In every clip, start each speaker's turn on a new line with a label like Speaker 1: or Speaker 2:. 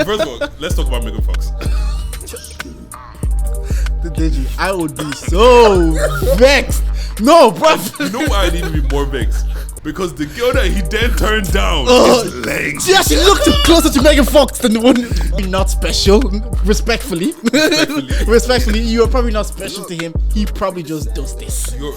Speaker 1: first of all, let's talk about Megan Fox.
Speaker 2: I would be so vexed. No, bro.
Speaker 1: You know why I need to be more vexed? Because the girl that he then turned down is lame.
Speaker 2: She actually looked closer to Megan Fox than the one. You're not special, respectfully. Respectfully, you are probably not special to him. He probably just does this.
Speaker 1: You're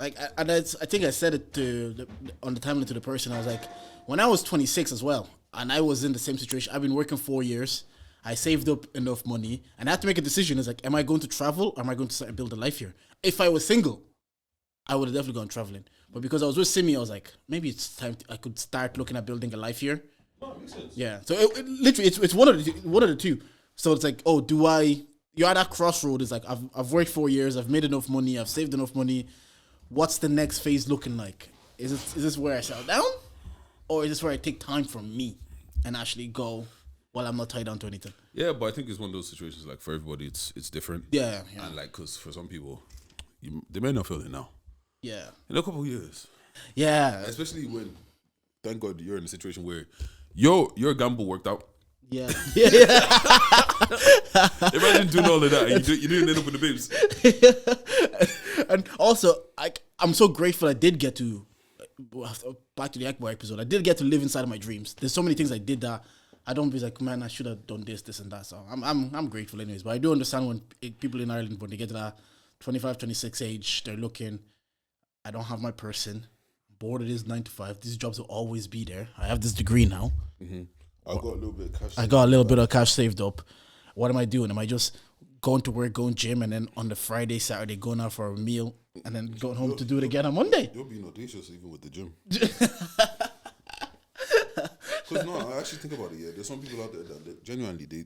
Speaker 2: I think I said it on the timeline to the person. I was like, when I was 26 as well, and I was in the same situation. I've been working 4 years. I saved up enough money, and I had to make a decision. It's like, am I going to travel, or am I going to start and build a life here? If I was single, I would have definitely gone traveling. But because I was with Simi, I was like, maybe it's time I could start looking at building a life here.
Speaker 1: Oh, makes sense.
Speaker 2: Yeah. So literally, it's one of the two. So it's like, oh, you're at that crossroad. It's like, I've worked 4 years. I've made enough money. I've saved enough money. What's the next phase looking like? Is this where I settle down? Or is this where I take time from me and actually go while I'm not tied down to anything?
Speaker 1: Yeah, but I think it's one of those situations, like, for everybody, it's different.
Speaker 2: Yeah.
Speaker 1: And, like, because for some people, they may not feel it now.
Speaker 2: Yeah.
Speaker 1: In a couple of years.
Speaker 2: Yeah.
Speaker 1: Especially when, thank God, you're in a situation where your gamble worked out.
Speaker 2: Yeah.
Speaker 1: Imagine doing all of that and you didn't end up with the babes.
Speaker 2: And also, I'm so grateful I did get to, back to the Akbar episode, I did get to live inside of my dreams. There's so many things I did that I don't be like, man, I should have done this and that. So I'm grateful anyways. But I do understand when people in Ireland, when they get to that 25, 26 age, they're looking, I don't have my person, bored, it is 9 to 5. These jobs will always be there. I have this degree now.
Speaker 1: Mm-hmm. I got a little bit of cash.
Speaker 2: I got a little bit of cash saved up. What am I doing? Am I just going to work, going gym, and then on the Friday, Saturday, going out for a meal, and then going home to do it again on Monday?
Speaker 1: You're being audacious even with the gym. Because no, I actually think about it. Yeah, there's some people out there that genuinely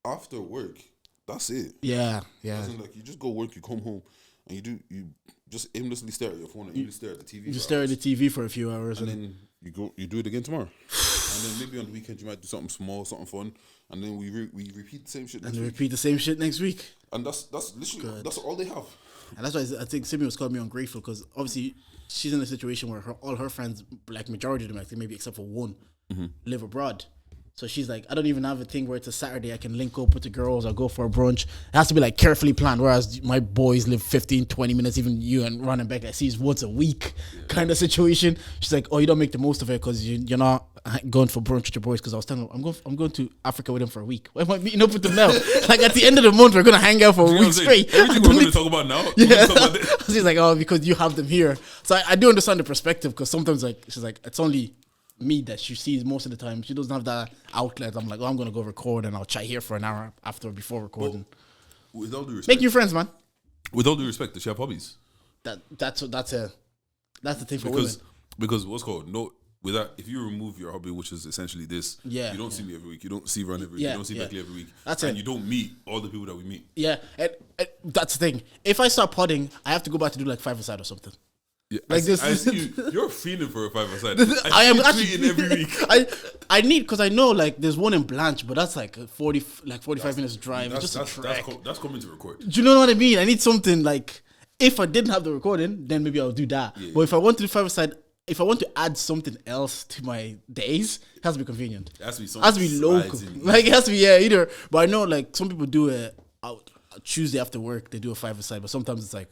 Speaker 1: after work, that's it.
Speaker 2: Yeah.
Speaker 1: Like you just go work, you come home, and you just aimlessly stare at your phone and you stare at the TV.
Speaker 2: You just stare at the TV for a few hours,
Speaker 1: and then you do it again tomorrow. And then maybe on the weekend you might do something small, something fun, and then we repeat the same shit next week.
Speaker 2: Repeat the same shit next week.
Speaker 1: And that's literally that's all they have.
Speaker 2: And that's why I think Simi was calling me ungrateful, because obviously she's in a situation where all her friends, like majority of them, I think maybe except for one, live abroad. So she's like, I don't even have a thing where it's a Saturday I can link up with the girls or go for a brunch. It has to be like carefully planned, whereas my boys live 15, 20 minutes, even you and Ron and Beck, I see once a week kind of situation. She's like, oh, you don't make the most of it because you're not going for brunch with your boys. Because I was telling them, I'm going to Africa with them for a week. Why am I meeting up with them now? Like at the end of the month, we're going to hang out for a week straight.
Speaker 1: Everything we're going to talk about now.
Speaker 2: Yeah. She's like, oh, because you have them here. So I do understand the perspective, because sometimes like she's like, it's only me that she sees most of the time. She doesn't have that outlet. I'm like, oh, I'm gonna go record and I'll chat here for an hour before recording.
Speaker 1: Well, with all due respect,
Speaker 2: make new friends, man.
Speaker 1: With all due respect, does she have hobbies?
Speaker 2: That's the thing for
Speaker 1: women.
Speaker 2: Because
Speaker 1: Because what's called with that, if you remove your hobby, which is essentially this, you don't see me every week. You don't see Ron every week. You don't see Becky every week.
Speaker 2: That's
Speaker 1: and
Speaker 2: it.
Speaker 1: You don't meet all the people that we meet.
Speaker 2: Yeah, and that's the thing. If I start podding, I have to go back to do like 5-a-side or something.
Speaker 1: Yeah, like I see you're feeling for a 5-a-side.
Speaker 2: I am actually
Speaker 1: tweeting every week.
Speaker 2: I need, because I know like there's one in Blanche, but that's like 45 minutes drive. It's just a trek.
Speaker 1: That's coming to record.
Speaker 2: Do you know what I mean? I need something like, if I didn't have the recording, then maybe I'll do that. Yeah, but if I want to do 5-a-side, if I want to add something else to my days, it has to be convenient.
Speaker 1: It has to be something.
Speaker 2: It has to be local. Like it has to be either. But I know like some people do it out Tuesday after work. They do a 5-a-side, but sometimes it's like,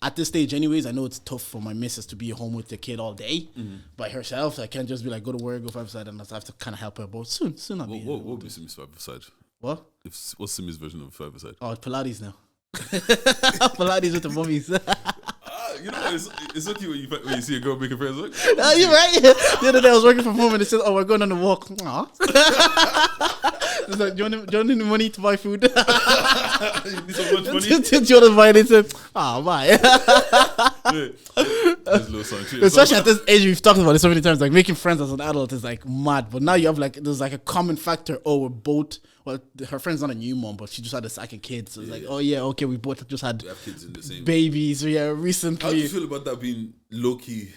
Speaker 2: at this stage anyways, I know it's tough for my missus to be at home with the kid all day by herself. So I can't just be like, go to work, go 5-a-side, and I have to kind of help her. But soon I'll be. What
Speaker 1: would be Simi's 5-a-side?
Speaker 2: What?
Speaker 1: What's Simi's version of 5-a-side?
Speaker 2: Oh, Pilates now. Pilates with the mummies.
Speaker 1: You know, it's so cute when you see a girl making friends. Like,
Speaker 2: you're right. The other day I was working from home and they said, oh, we're going on a walk. Aww. It's like, do you want any money to buy food?
Speaker 1: You need so much money?
Speaker 2: Do you want to buy it? They said, bye. Especially at this age, we've talked about it so many times, like making friends as an adult is like mad. But now you have like, there's like a common factor. Oh, we're both, well, her friend's not a new mom, but she just had a second kid. So it's like, oh yeah, okay, we both just had
Speaker 1: kids in the same
Speaker 2: babies. So yeah, recently.
Speaker 1: How do you feel about that being low-key?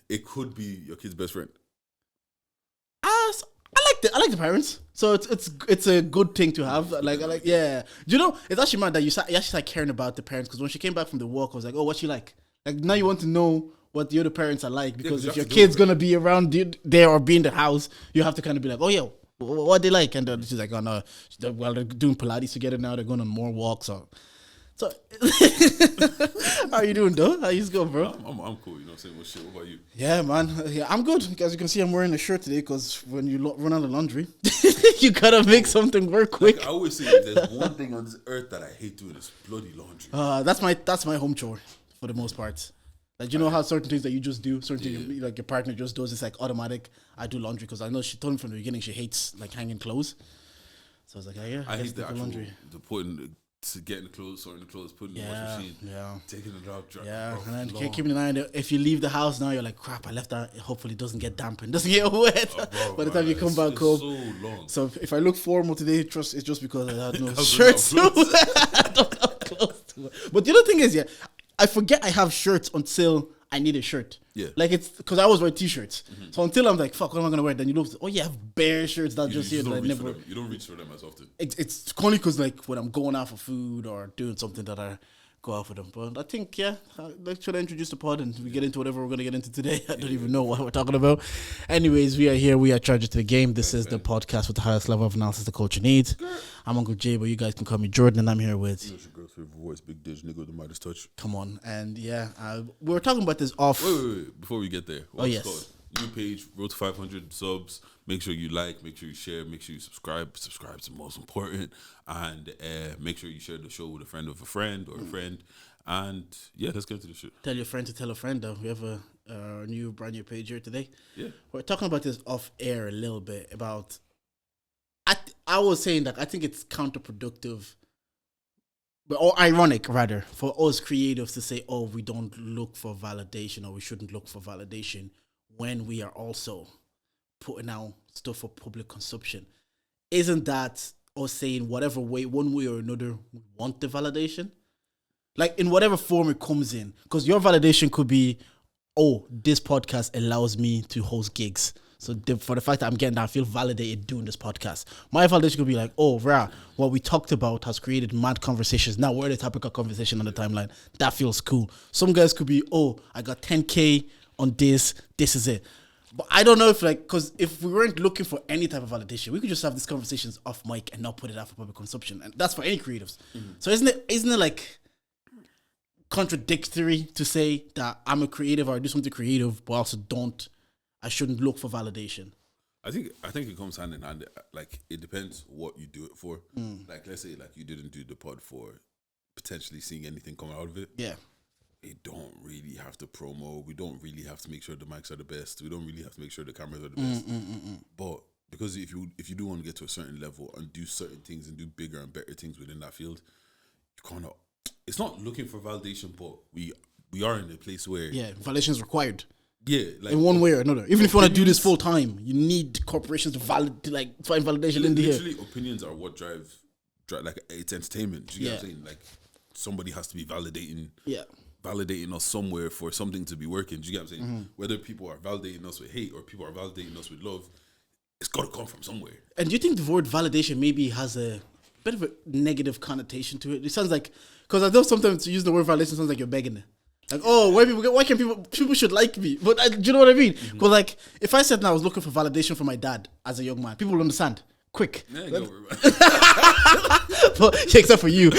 Speaker 1: It could be your kid's best friend.
Speaker 2: I like the parents, so it's a good thing to have. Yeah. Do you know, it's actually mad that you actually start caring about the parents, because when she came back from the walk, I was like, oh, what's she like? Like now you want to know what the other parents are like, because
Speaker 1: you
Speaker 2: if
Speaker 1: have
Speaker 2: your
Speaker 1: to do
Speaker 2: kid's
Speaker 1: it.
Speaker 2: gonna be around there or be in the house, you have to kind of be like, oh yeah, what they like, and then she's like, oh no, well they're doing Pilates together now, they're going on more walks. So how you doing though? How you going, bro?
Speaker 1: I'm cool. You know what I'm saying? What shit? What about you?
Speaker 2: Yeah, man. Yeah, I'm good. As you can see, I'm wearing a shirt today because when you run out of laundry, you gotta make something work quick.
Speaker 1: Like I always say, if there's one thing on this earth that I hate doing is bloody laundry.
Speaker 2: That's my home chore for the most part. Like, you know how certain things that you just do, certain things like your partner just does, it's like automatic. I do laundry because I know she told me from the beginning she hates like hanging clothes. So I was like, oh, yeah,
Speaker 1: I hate the
Speaker 2: the
Speaker 1: actual
Speaker 2: laundry.
Speaker 1: the putting to getting the clothes, sorting the clothes, putting in the wash machine, taking it out, drying.
Speaker 2: Yeah, and then keeping an eye on it. If you leave the house now, you're like, crap, I left that. Hopefully it doesn't get damp and doesn't get wet by the time you come back home.
Speaker 1: So long.
Speaker 2: So if I look formal today, it's just because I had no
Speaker 1: Because
Speaker 2: shirts.
Speaker 1: we don't have clothes.
Speaker 2: I don't have clothes to wear. But the other thing is, I forget I have shirts until I need a shirt.
Speaker 1: Yeah.
Speaker 2: Like it's because I always wear t-shirts. So until I'm like, fuck, what am I gonna wear? Then you look, oh yeah, I have bare shirts that just here that I never.
Speaker 1: You don't reach for them as often.
Speaker 2: It's only because like when I'm going out for food or doing something that I go out for them. But I think let's try to introduce the pod and we get into whatever we're gonna get into today. I don't even know what we're talking about. Anyways, we are here. We are Charged to the Game. This is the podcast with the highest level of analysis the culture needs. I'm Uncle Jay, but you guys can call me Jordan, and I'm here with.
Speaker 1: Your girl's favorite voice, Big Dish, nigga with the Midas touch.
Speaker 2: Come on, and we were talking about this off.
Speaker 1: Wait. Before we get there,
Speaker 2: yes.
Speaker 1: Called? New page, road to 500 subs. Make sure you like, make sure you share, make sure you subscribe. Subscribe is the most important, and make sure you share the show with a friend of a friend or a friend. And yeah, let's get into the shit.
Speaker 2: Tell your friend to tell a friend. Though we have a brand new page here today.
Speaker 1: Yeah,
Speaker 2: we're talking about this off air a little bit about. I was saying that I think it's counterproductive, or ironic rather, for us creatives to say, "Oh, we don't look for validation, or we shouldn't look for validation," when we are also putting out stuff for public consumption. Isn't that us saying whatever way, one way or another, we want the validation? Like in whatever form it comes in, because your validation could be, oh, this podcast allows me to host gigs. So for the fact that I'm getting that, I feel validated doing this podcast. My validation could be like, oh, what we talked about has created mad conversations. Now we're the topic of conversation on the timeline. That feels cool. Some guys could be, oh, I got 10K on this. This is it. But I don't know if because if we weren't looking for any type of validation, we could just have these conversations off mic and not put it out for public consumption. And that's for any creatives. So isn't it like contradictory to say that I'm a creative or I do something creative, but also I shouldn't look for validation?
Speaker 1: I think it comes hand in hand. Like it depends what you do it for. Like let's say like you didn't do the pod for potentially seeing anything come out of it.
Speaker 2: Yeah.
Speaker 1: We don't really have to promo. We don't really have to make sure the mics are the best. We don't really have to make sure the cameras are the best. But because if you do want to get to a certain level and do certain things and do bigger and better things within that field, you kind of, it's not looking for validation, but we are in a place where
Speaker 2: validation is required.
Speaker 1: Yeah, like
Speaker 2: in one way or another. Even if you want to do this full time, you need corporations to find validation in here.
Speaker 1: Literally, opinions are what drive like it's entertainment. Do you get what I'm saying? Like somebody has to be validating us somewhere for something to be working. Do you get what I'm saying? Whether people are validating us with hate or people are validating us with love, it's got to come from somewhere. And
Speaker 2: do you think the word validation maybe has a bit of a negative connotation to it? It sounds like, because I know sometimes using the word validation sounds like you're begging it. Like, oh, why can't people should like me? But do you know what I mean? Because like, if I said now I was looking for validation from my dad as a young man, people will understand quick. Yeah, don't worry about it. But, except for you.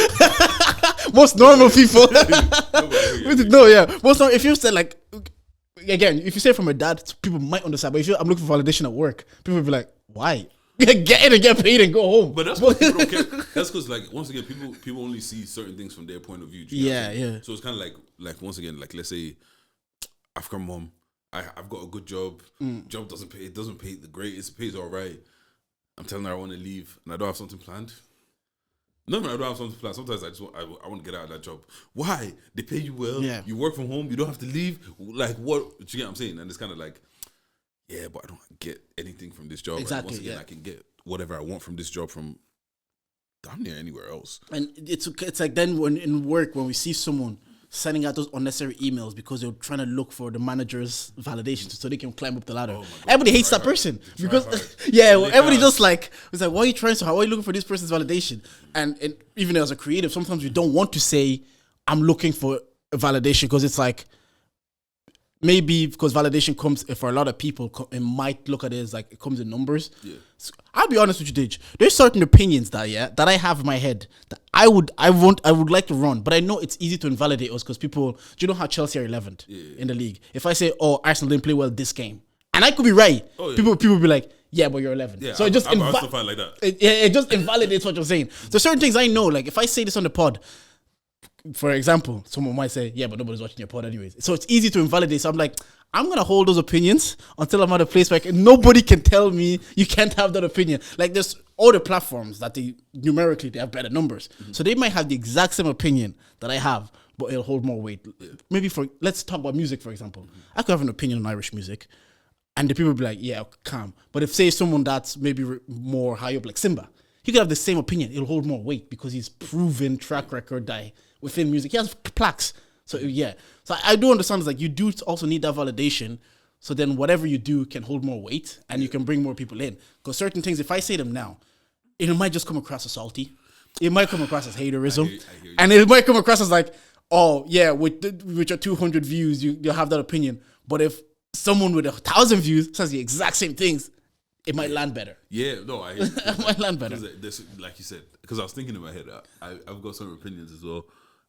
Speaker 2: Most normal people. Most normal, if you said like, again, if you say from a dad, people might understand. But if I'm looking for validation at work, people will be like, why? Get in and get paid and go home.
Speaker 1: But that's what people don't care. That's because, like, once again, people only see certain things from their point of view.
Speaker 2: Yeah.
Speaker 1: So it's kind of like once again, like let's say African mom, I've got a good job. Job doesn't pay. It doesn't pay the greatest. It pays all right. I'm telling her I want to leave and I don't have something planned. No, I don't have something planned. Sometimes I want to get out of that job. Why? They pay you well. Yeah. You work from home. You don't have to leave. Like what? Do you get what I'm saying? And it's kind of like, yeah, but I don't get anything from this job.
Speaker 2: Exactly.
Speaker 1: And once again, I can get whatever I want from this job from damn near anywhere else.
Speaker 2: And it's like then when in work, when we see someone sending out those unnecessary emails because they're trying to look for the manager's validation so they can climb up the ladder. Everybody hates that person because everybody just like, it's like, why are you trying so hard? Why are you looking for this person's validation? And even as a creative, sometimes you don't want to say I'm looking for a validation because it's like, maybe because validation comes for a lot of people, it might look at it as like it comes in numbers.
Speaker 1: Yeah.
Speaker 2: So, I'll be honest with you, Dij. There's certain opinions that I have in my head that I would like to run, but I know it's easy to invalidate us because people. Do you know how Chelsea are 11th in the league? If I say, "Oh, Arsenal didn't play well this game," and I could be right, people be like, "Yeah, but you're 11."
Speaker 1: Yeah,
Speaker 2: so it just
Speaker 1: like that.
Speaker 2: It just invalidates what you're saying. So certain things I know, like if I say this on the pod. For example, someone might say, yeah, but nobody's watching your pod anyways. So it's easy to invalidate. So I'm like, I'm going to hold those opinions until I'm at a place where nobody can tell me you can't have that opinion. Like there's other platforms that numerically they have better numbers. So they might have the exact same opinion that I have, but it'll hold more weight. Maybe let's talk about music, for example. I could have an opinion on Irish music and the people would be like, yeah, calm. But if say someone that's maybe more high up like Simba, he could have the same opinion. It'll hold more weight because he's proven track record that within music. He has plaques. So, yeah. So, I do understand it's like you do also need that validation. So, then whatever you do can hold more weight and you can bring more people in. Because certain things, if I say them now, it might just come across as salty. It might come across as haterism. I hear you. And it might come across as like, oh, yeah, with your 200 views, you'll have that opinion. But if someone with 1,000 views says the exact same things, it might land better.
Speaker 1: Yeah, no, I hear you.
Speaker 2: It might land better.
Speaker 1: Like you said, because I was thinking in my head, I've got some opinions as well.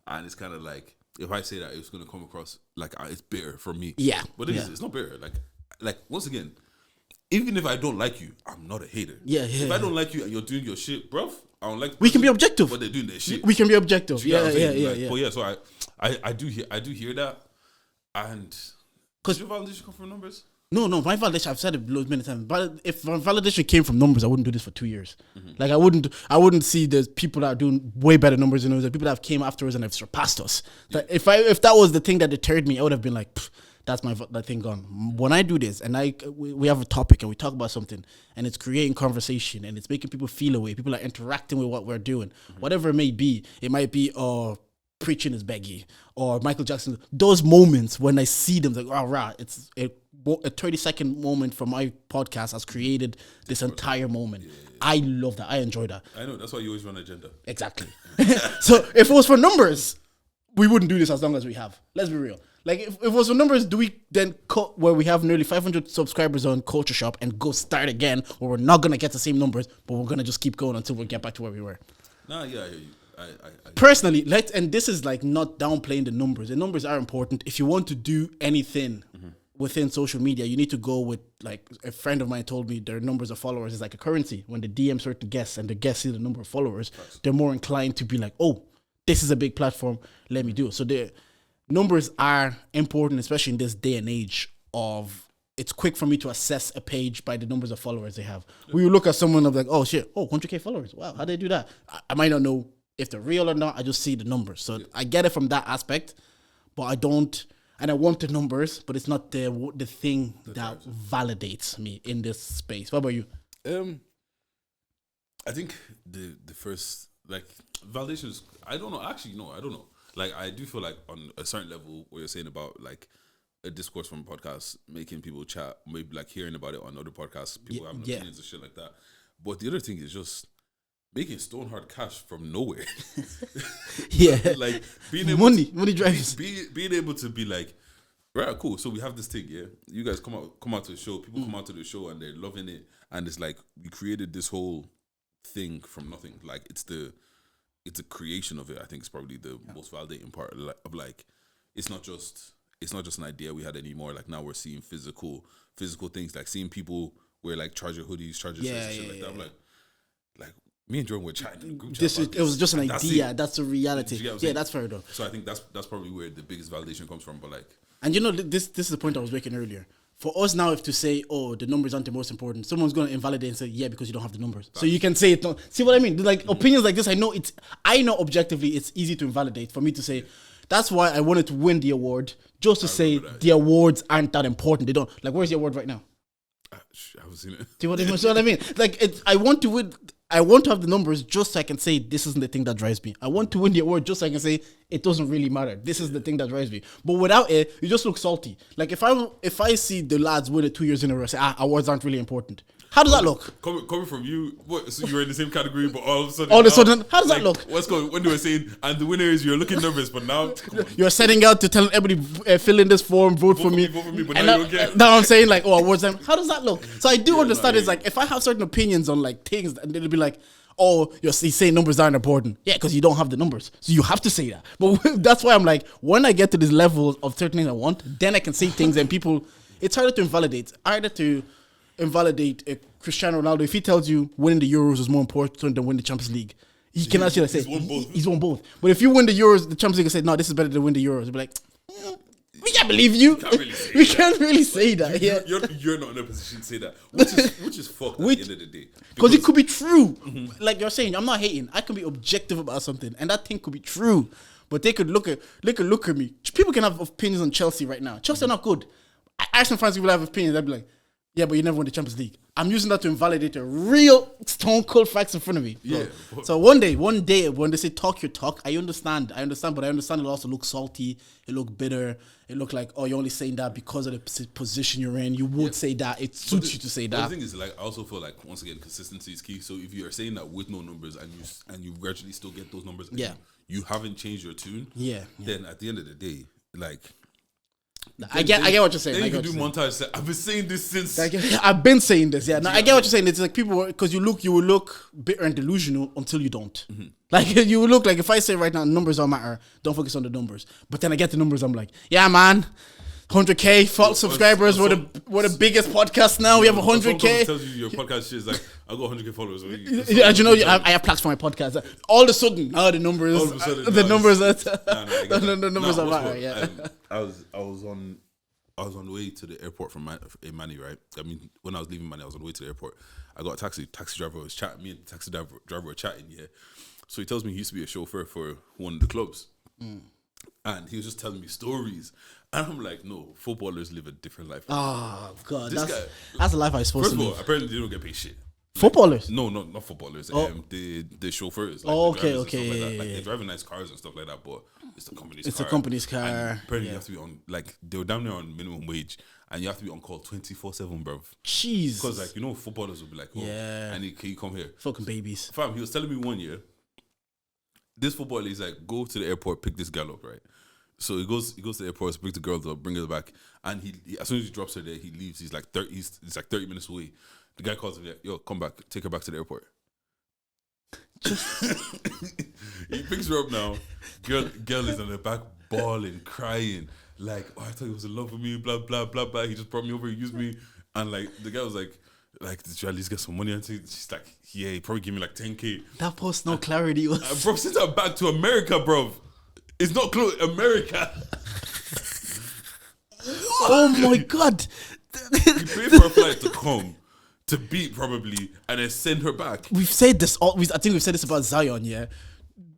Speaker 1: And it's kind of like, if I say that, it's going to come across like it's bitter for me.
Speaker 2: Yeah.
Speaker 1: But it's not bitter. Like once again, even if I don't like you, I'm not a hater.
Speaker 2: Yeah.
Speaker 1: If I don't like you and you're doing your shit, bruv, I don't like.
Speaker 2: We can be objective.
Speaker 1: But they're doing their shit.
Speaker 2: We can be objective. Yeah.
Speaker 1: But yeah, so I do hear that, and because your validation come from numbers.
Speaker 2: No, my validation, I've said it many times, but if my validation came from numbers, I wouldn't do this for 2 years. Mm-hmm. Like I wouldn't see the people that are doing way better numbers than us, the people that have came after us and have surpassed us. Yeah. If that was the thing that deterred me, I would have been like, that's that thing gone. When I do this and we have a topic and we talk about something and it's creating conversation and it's making people feel a way, people are interacting with what we're doing, whatever it might be, preaching is beggy or Michael Jackson, those moments when I see them, like, oh, right, it's a 30-second moment from my podcast has created this entire moment. Yeah. I love that. I enjoy that.
Speaker 1: I know. That's why you always run agenda.
Speaker 2: Exactly. So if it was for numbers, we wouldn't do this as long as we have. Let's be real. Like if it was for numbers, do we then cut where we have nearly 500 subscribers on Culture Shop and go start again, or we're not going to get the same numbers, but we're going to just keep going until we get back to where we were?
Speaker 1: Nah, yeah, I hear you.
Speaker 2: Personally, and this is like not downplaying the numbers. The numbers are important. If you want to do anything within social media, you need to go with, like a friend of mine told me, their numbers of followers is like a currency. When they DM certain guests and the guests see the number of followers, they're more inclined to be like, oh, this is a big platform, let me do it. So the numbers are important, especially in this day and age of it's quick for me to assess a page by the numbers of followers they have. When you look at someone of like, oh shit, 100K followers. Wow, how they do that? I might not know if they're real or not. I just see the numbers. So I get it from that aspect, but I don't, and I want the numbers, but it's not the thing that validates me in this space. What about you?
Speaker 1: I think the first, like, validations, I don't know. Actually, no, I don't know. Like, I do feel like on a certain level, what you're saying about, like, a discourse from a podcast, making people chat, maybe, like, hearing about it on other podcasts, people having opinions and shit like that. But the other thing is just making stone hard cash from nowhere.
Speaker 2: Like
Speaker 1: being able
Speaker 2: money drives.
Speaker 1: Being able to be like, right, cool. So we have this thing, yeah. You guys come out to the show. People come out to the show and they're loving it. And it's like we created this whole thing from nothing. Like it's a creation of it. I think it's probably the most validating part of like it's not just an idea we had anymore. Like now we're seeing physical things. Like seeing people wear like Charger hoodies, Charger shirts, and shit like that. I'm like. Me and Jordan were chatting.
Speaker 2: It was just an idea. That's the reality. Yeah, that's fair though.
Speaker 1: So I think that's probably where the biggest validation comes from. But like,
Speaker 2: and you know, this is the point I was making earlier. For us now, if to say, oh, the numbers aren't the most important, someone's going to invalidate and say, yeah, because you don't have the numbers. So you can say it. See what I mean? Like opinions like this, I know objectively it's easy to invalidate. For me to say, that's why I wanted to win the award, just to say the awards aren't that important. They don't like. Where's the award right now?
Speaker 1: I haven't seen it.
Speaker 2: See what I mean? Like I want to win. I want to have the numbers just so I can say this isn't the thing that drives me. I want to win the award just so I can say it doesn't really matter. This is the thing that drives me. But without it, you just look salty. Like if I see the lads win it 2 years in a row, say awards aren't really important. How does that look?
Speaker 1: Coming from you, what? So you're in the same category, but all of a sudden,
Speaker 2: how does that look?
Speaker 1: What's going? When they were saying, and the winner is you're looking nervous, but now
Speaker 2: you're setting out to tell everybody fill in this form, vote for me.
Speaker 1: But now you don't care.
Speaker 2: Now I'm saying like, oh, what's them? How does that look? So I do understand. It's like if I have certain opinions on like things, and it'll be like, oh, he's saying numbers aren't important. Yeah, because you don't have the numbers, so you have to say that. But that's why I'm like, when I get to this level of certain things I want, then I can say things, and people, it's harder to invalidate. Cristiano Ronaldo, if he tells you winning the Euros is more important than winning the Champions League, he can actually say he's won both. But if you win the Euros, the Champions League, and say no, this is better than win the Euros, be like, we can't believe you. We can't really say that.
Speaker 1: You're not in a position to say that, which is fucked at the end of the day.
Speaker 2: Because it could be true. Like you're saying, I'm not hating. I can be objective about something, and that thing could be true. But they could look at me. People can have opinions on Chelsea right now. Chelsea are not good. Arsenal fans will have opinions. They'd be like, yeah, but you never won the Champions League. I'm using that to invalidate the real stone cold facts in front of me.
Speaker 1: Yeah.
Speaker 2: So one day, when they say talk your talk, I understand, but I understand it also looks salty. It look bitter. It look like, oh, you're only saying that because of the position you're in. You would say that. It suits you to say that.
Speaker 1: The thing is, like, I also feel like, once again, consistency is key. So if you are saying that with no numbers and you gradually still get those numbers, and you haven't changed your tune, then at the end of the day, like,
Speaker 2: I get what you're saying.
Speaker 1: Then you can do montage. I've been saying this since.
Speaker 2: I've been saying this. Yeah. Now I get what you're saying. It's like people, because you will look bitter and delusional until you don't. Like you will look like, if I say right now numbers don't matter, don't focus on the numbers. But then I get the numbers, I'm like, yeah, man, 100K subscribers. We're the biggest podcast now. We have 100K.
Speaker 1: Tells you your podcast shit is like, I got 100K followers.
Speaker 2: Yeah, you know, I have plaques for my podcast. All of a sudden, the numbers, the numbers are matter. Yeah.
Speaker 1: I was on the way to the airport from Mani, right? I mean, when I was leaving Mani, I was on the way to the airport. I got a taxi. Taxi driver was chatting. Me and the taxi driver were chatting. Yeah. So he tells me he used to be a chauffeur for one of the clubs, and he was just telling me stories. And I'm like, no, footballers live a different life.
Speaker 2: Oh God, that's the life I was supposed to live.
Speaker 1: First of all, apparently they don't get paid shit.
Speaker 2: Footballers?
Speaker 1: No, not footballers. The chauffeurs.
Speaker 2: Like okay.
Speaker 1: Like they drive nice cars and stuff like that, but it's the company's car.
Speaker 2: It's the company's car.
Speaker 1: And apparently you have to be on, like, they were down there on minimum wage, and you have to be on call 24/7, bro.
Speaker 2: Jeez.
Speaker 1: Because, like, you know, footballers will be like, oh, and can you come here?
Speaker 2: Fucking babies.
Speaker 1: Fam, he was telling me one year, this footballer, he's like, go to the airport, pick this girl up, right? So he goes to the airport, pick the girl up, bring her back, and he as soon as he drops her there, he leaves. He's like 30 minutes away. The guy calls him, like, yo, come back, take her back to the airport. He picks her up now. Girl is on the back bawling, crying, like, oh, I thought he was in love with me, blah blah blah blah. He just brought me over, he used me, and like the guy was like, did you at least get some money? And she's like, yeah, he probably gave me like 10K.
Speaker 2: That post no clarity was.
Speaker 1: Bro, send her back to America, bro. It's not close, America.
Speaker 2: Oh my God.
Speaker 1: You pay for a flight to come, to beat probably, and then send her back.
Speaker 2: We've said this, I think we've said this about Zion, yeah?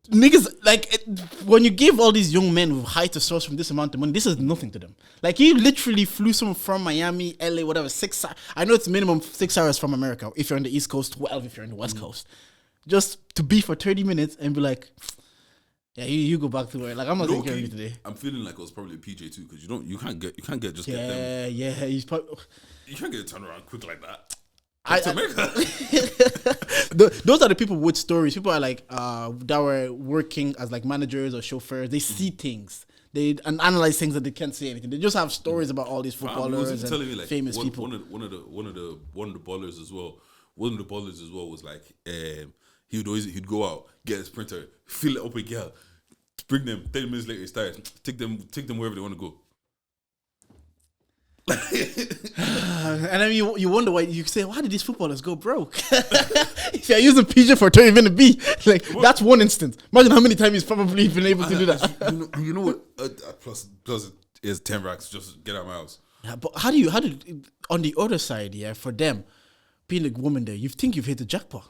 Speaker 2: Niggas, like, when you give all these young men with high to source from this amount of money, this is nothing to them. Like, he literally flew someone from Miami, LA, whatever, 6 hours. I know it's minimum 6 hours from America if you're on the East Coast, 12 if you're in the West Coast. Just to be for 30 minutes and be like, yeah, you go back to work. Like, I'm not taking care of you today.
Speaker 1: I'm feeling like it was probably a PJ too, because you can't get them.
Speaker 2: Yeah, he's probably.
Speaker 1: You can't get it turned around quick like that.
Speaker 2: Those are the people with stories. People are like that were working as like managers or chauffeurs. They see things. They analyze things that they can't say anything. They just have stories about all these footballers and
Speaker 1: telling me, like,
Speaker 2: famous people.
Speaker 1: One of the ballers as well. One of the ballers as well was like, he'd go out, get his printer, fill it up with girl, bring them. 30 minutes later, he started take them wherever they want to go.
Speaker 2: And then you wonder why you say, why did these footballers go broke? If you're using PJ for 30 minute B, like, that's one instance. Imagine how many times he's probably been able to do that.
Speaker 1: You know what? Plus is 10 racks. Just get out of my house.
Speaker 2: Yeah, but how did on the other side, yeah, for them being a woman there, you think you've hit the jackpot.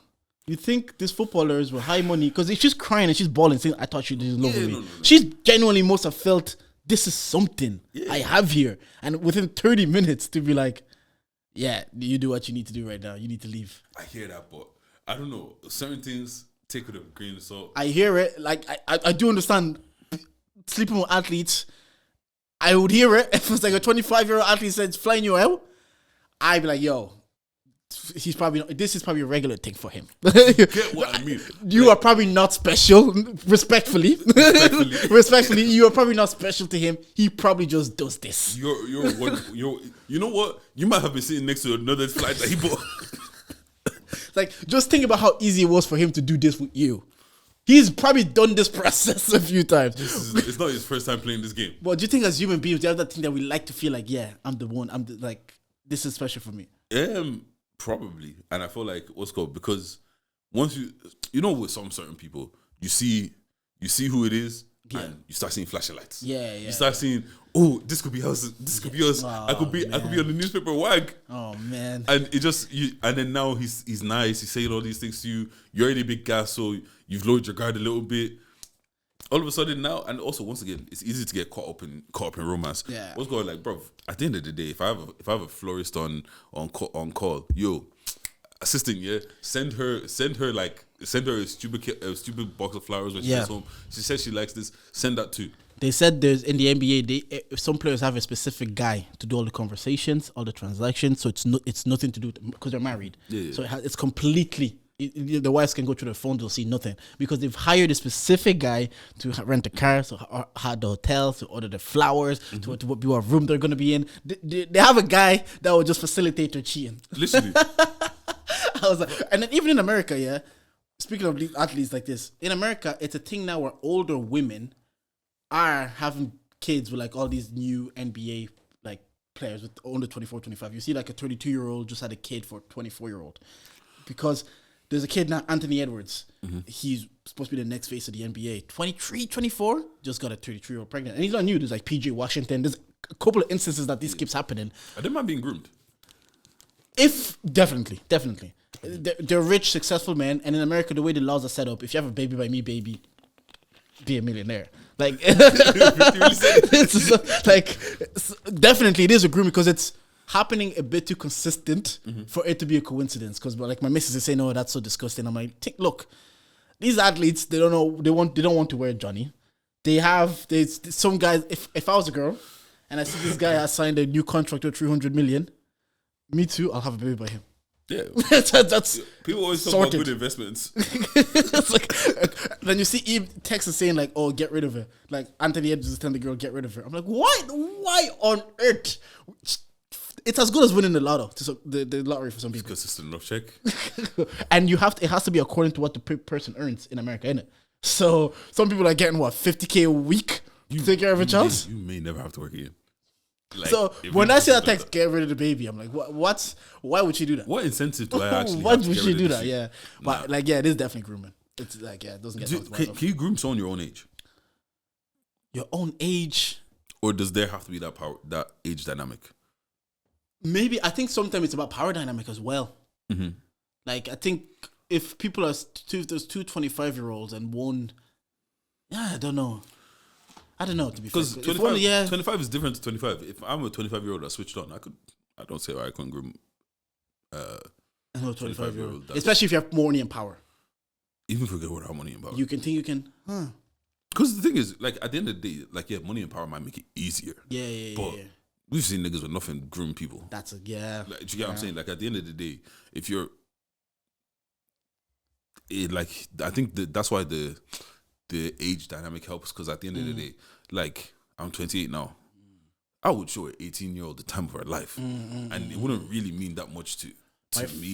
Speaker 2: You think these footballers were high money because she's crying and she's bawling, saying, "I thought she didn't love me." No. She's genuinely must have felt, this is something I have here. And within 30 minutes to be like, yeah, you do what you need to do right now. You need to leave.
Speaker 1: I hear that, but I don't know. Certain things take with a grain of salt.
Speaker 2: I hear it. Like, I do understand sleeping with athletes. I would hear it. If it's like a 25-year-old athlete says flying you out, I'd be like, yo, he's probably not, this is probably a regular thing for him.
Speaker 1: Get what I mean?
Speaker 2: You are probably not special, respectfully. Respectfully, you are probably not special to him. He probably just does this.
Speaker 1: You know what? You might have been sitting next to another flight that he bought.
Speaker 2: Like, just think about how easy it was for him to do this with you. He's probably done this process a few times.
Speaker 1: It's not his first time playing this game.
Speaker 2: But do you think as human beings, do you have that thing that we like to feel like, yeah, I'm the one. This is special for me.
Speaker 1: Probably. And I feel like, what's called, because once you know, with some certain people, you see who it is, and you start seeing flashing lights.
Speaker 2: Yeah.
Speaker 1: You start seeing, oh, this could be us. This could be us. I could be on the newspaper wag.
Speaker 2: Oh man.
Speaker 1: And it just and then now he's nice. He's saying all these things to you. You're already a big gas, so you've lowered your guard a little bit. All of a sudden now, and also once again, it's easy to get caught up in romance.
Speaker 2: Yeah.
Speaker 1: What's going like, bro? At the end of the day, if I have a florist on call, yo, assistant, yeah, send her a stupid box of flowers when she gets home. She says she likes this. Send that too.
Speaker 2: They said there's in the NBA, some players have a specific guy to do all the conversations, all the transactions. So it's nothing to do because they're married.
Speaker 1: Yeah.
Speaker 2: So it's completely. The wives can go through their phone, they'll see nothing because they've hired a specific guy to rent a car, so had the hotel, to order the flowers, to what room they're going to be in. They have a guy that will just facilitate their cheating.
Speaker 1: Literally.
Speaker 2: I was like, and then even in America, yeah. Speaking of athletes like this, in America, it's a thing now where older women are having kids with like all these new NBA like players with under 24, 25. You see like a 32-year-old just had a kid for a 24-year-old because there's a kid now, Anthony Edwards. He's supposed to be the next face of the NBA. 23, 24, just got a 33-year-old pregnant. And he's not new. There's like PJ Washington. There's a couple of instances that this keeps happening.
Speaker 1: Are they not being groomed?
Speaker 2: Definitely. They're rich, successful men. And in America, the way the laws are set up, if you have a baby by me, baby, be a millionaire. Like, definitely it is a grooming because it's happening a bit too consistent for it to be a coincidence. Because like my missus is saying, "Oh, that's so disgusting." I'm like, look, these athletes, they don't know, they don't want to wear Johnny. There's some guys. If I was a girl and I see this guy has signed a new contract with 300 million, me too, I'll have a baby by him.
Speaker 1: Yeah,
Speaker 2: that's
Speaker 1: people always talk
Speaker 2: sorted.
Speaker 1: about good investments.
Speaker 2: It's like, then you see Eve texting saying like, "Oh, get rid of her." Like Anthony Edwards is telling the girl, "Get rid of her." I'm like, why on earth? It's as good as winning the lotto, the lottery for some people.
Speaker 1: Consistent enough check.
Speaker 2: And it has to be according to what the person earns in America, innit? So some people are getting what, 50K a week to take care of a child.
Speaker 1: You may never have to work again. Like,
Speaker 2: so when I see that text, get rid of the baby, I'm like, why would she do that?
Speaker 1: What incentive do I actually?
Speaker 2: Why
Speaker 1: have to
Speaker 2: would
Speaker 1: get
Speaker 2: she
Speaker 1: rid of
Speaker 2: do
Speaker 1: this
Speaker 2: that?
Speaker 1: shit?
Speaker 2: Yeah, but like, yeah, it is definitely grooming. It's like, yeah, it doesn't get talked about.
Speaker 1: Can you groom someone your own age?
Speaker 2: Your own age,
Speaker 1: or does there have to be that age dynamic?
Speaker 2: Maybe. I think sometimes it's about power dynamic as well. Like I think if people are there's two 25-year-olds and one, yeah, I don't know to be fair.
Speaker 1: Because 25 is different to 25. If I'm a 25-year-old that switched on, I don't say I couldn't groom
Speaker 2: a 25-year-old. Especially if you have more money and power.
Speaker 1: Even if you get without money and power.
Speaker 2: You can think you can,
Speaker 1: Because the thing is, like, at the end of the day, like, yeah, money and power might make it easier.
Speaker 2: Yeah.
Speaker 1: But we've seen niggas with nothing groom people.
Speaker 2: That's a, yeah.
Speaker 1: Like, do you get what I'm saying? Like, at the end of the day, if you're, I think that's why the age dynamic helps, because at the end of the day, like, I'm 28 now. I would show an 18-year-old the time of her life. And it wouldn't really mean that much to me.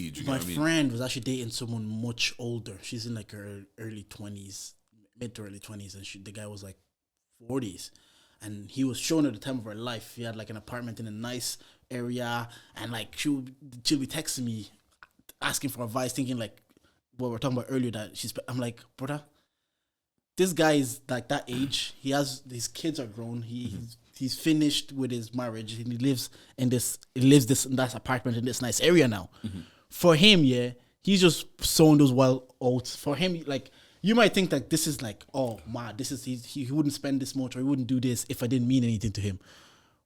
Speaker 1: Do you know what I mean?
Speaker 2: My friend was actually dating someone much older. She's in like her early 20s, mid to early 20s, and the guy was like 40s. And he was showing her the time of her life. He had like an apartment in a nice area, and like she'll be texting me, asking for advice, thinking like what we were talking about earlier, that I'm like, brother, this guy is like that age. His kids are grown. He's finished with his marriage, and he lives in this apartment in this nice area now. For him, yeah, he's just sowing those wild oats. For him, like, you might think that this is like, oh man, this is he wouldn't spend this much, or he wouldn't do this if I didn't mean anything to him.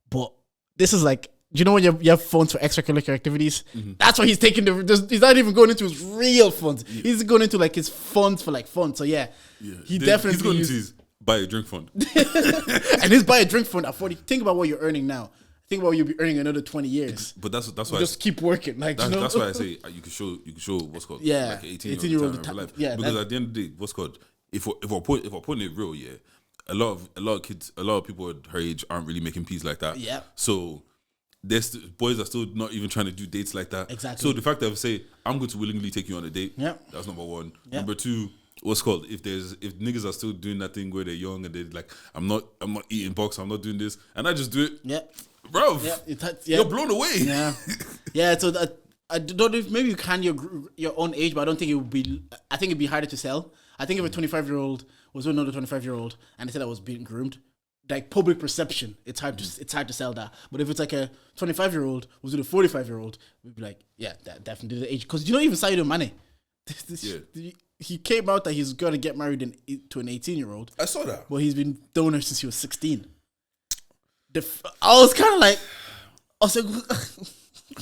Speaker 2: But this is like, you know when you have funds for extracurricular activities? That's why he's taking he's not even going into his real funds. Yeah. He's going into like his funds for like fun. So yeah. He's going
Speaker 1: into his buy a drink fund.
Speaker 2: And his buy a drink fund at 40. Think about what you're earning now. think about you'll be earning another 20 years.
Speaker 1: But that's why
Speaker 2: Just keep working. Like,
Speaker 1: that's why I say you can show what's called like 18-year-old time of life.
Speaker 2: Yeah,
Speaker 1: because at the end of the day, what's called if we're putting it real, yeah, a lot of kids, a lot of people at her age aren't really making peace like that.
Speaker 2: Yeah.
Speaker 1: So there's boys are still not even trying to do dates like that.
Speaker 2: Exactly.
Speaker 1: So the fact that I say I'm going to willingly take you on a date, that's number one. Number two, what's called if niggas are still doing that thing where they're young and they're like, I'm not eating box, I'm not doing this, and I just do it. Bro, you're blown away.
Speaker 2: So that I don't know if maybe you can your own age, but I don't think it would be. I think it'd be harder to sell. I think if a 25-year-old was with another 25-year-old and they said I was being groomed, like public perception, it's hard to sell that. But if it's like a 25-year-old was with a 45-year-old, we'd be like, yeah, that definitely the age, because you don't even Sadio Mane. He came out that he's gonna get married to an 18-year-old.
Speaker 1: I saw that,
Speaker 2: but he's been doing her since he was 16. I was kind of like,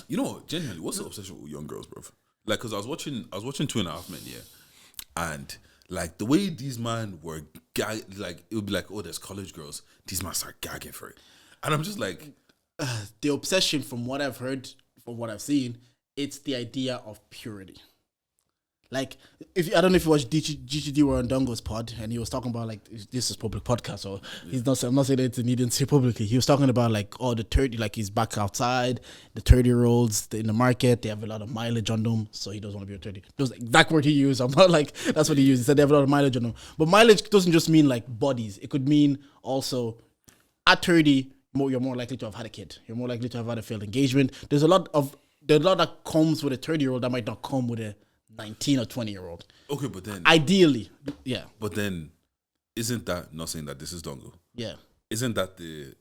Speaker 1: you know, genuinely, what's the obsession with young girls, bro? Like, because I was watching 2.5 Men, and like the way these men were like it would be like, oh, there's college girls, these men start gagging for it, and I'm just like,
Speaker 2: the obsession, from what I've heard, from what I've seen, it's the idea of purity. Like, I don't know if you watched GGD were on Dongo's pod, and he was talking about, like, this is public podcast, so I'm not saying that he didn't say publicly. He was talking about, like, the 30, like, he's back outside, the 30-year-olds in the market, they have a lot of mileage on them, so he doesn't want to be a 30. Those exact word he used. I'm not like, that's what he used. He said they have a lot of mileage on them. But mileage doesn't just mean, like, bodies. It could mean also, at 30, you're more likely to have had a kid. You're more likely to have had a failed engagement. There's a lot that comes with a 30-year-old that might not come with a 19 or 20-year-old.
Speaker 1: Okay, but then
Speaker 2: ideally, yeah.
Speaker 1: But then, isn't that, not saying that this is Dongo?
Speaker 2: Yeah.
Speaker 1: Isn't that the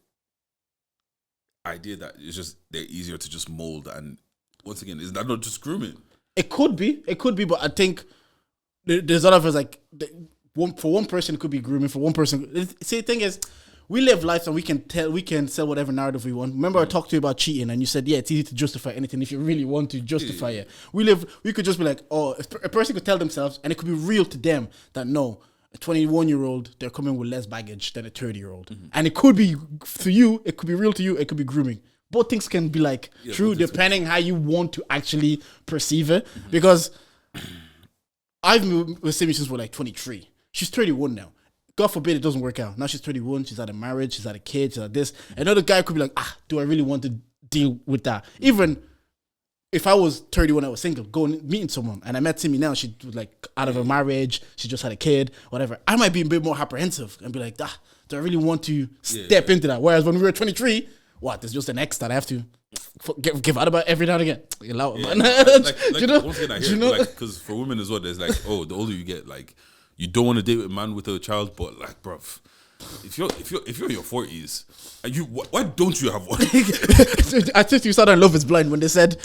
Speaker 1: idea that it's just they're easier to just mold? And once again, is that not just grooming? It could be,
Speaker 2: but I think there's a lot of us, like, for one person it could be grooming. For one person, see, the thing is, we live life and we can sell whatever narrative we want. Remember, I talked to you about cheating, and you said, yeah, it's easy to justify anything if you really want to justify it. We could just be like, oh, a person could tell themselves, and it could be real to them, that no, a 21-year-old, they're coming with less baggage than a 30-year-old. Mm-hmm. And it could be, to you, it could be real to you, it could be grooming. Both things can be like true, depending how you want to actually perceive it. Mm-hmm. Because I've been with Simi since we're like 23. She's 31 now. God forbid it doesn't work out. Now she's 31, she's had a marriage, she's had a kid, she's had this. Another guy could be like, do I really want to deal with that? Even if I was 31, I was single, going meeting someone, and I met Timmy now, she was like out of a marriage, she just had a kid, whatever. I might be a bit more apprehensive and be like, do I really want to step into that? Whereas when we were 23, there's just an ex that I have to give out about every now and again. You know?
Speaker 1: Once again, I hear because for women as well, there's like, the older you get, like, you don't want to date with a man with a child, but like, bruv, if you're in your 40s, and why don't you have one?
Speaker 2: I think you saw that in Love Is Blind when they said,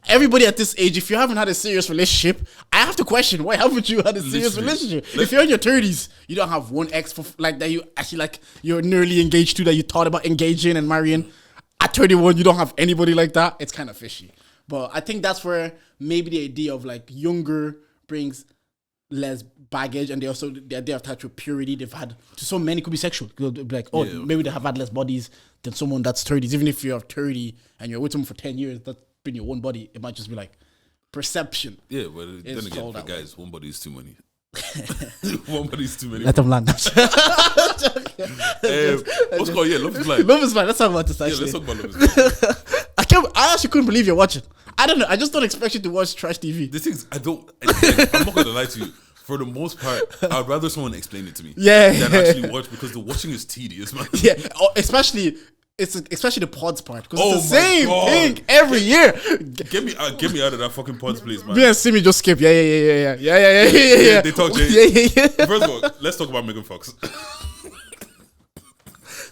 Speaker 2: everybody at this age, if you haven't had a serious relationship, I have to question, why haven't you had a serious relationship? If you're in your 30s, you don't have one ex like that you actually, like, you're nearly engaged to, that you thought about engaging and marrying. At 31, you don't have anybody like that. It's kind of fishy. But I think that's where maybe the idea of, like, younger brings less baggage, and they also, the idea of touch with purity they've had, to so many could be sexual. Could be like, maybe they have had less bodies than someone that's 30s. Even if you're 30 and you're with someone for 10 years, that's been your one body, it might just be like perception.
Speaker 1: Yeah, but then again, for guys, one body is too many. One body's too many.
Speaker 2: Let them land.
Speaker 1: What's called? Yeah, Love Is Blind.
Speaker 2: Love Is Blind. Let's talk about this, actually.
Speaker 1: Yeah, let's talk about Love Is Blind.
Speaker 2: I actually couldn't believe you're watching. I don't know. I just don't expect you to watch trash TV.
Speaker 1: The thing is, I'm not going to lie to you. For the most part, I'd rather someone explain it to me than actually watch, because the watching is tedious, man.
Speaker 2: Yeah, especially the pods part, because it's the same thing every year.
Speaker 1: Get me out of that fucking pods place, man.
Speaker 2: Me and Simi just skip. Yeah.
Speaker 1: They talk. Yeah. First of all, let's talk about Megan Fox.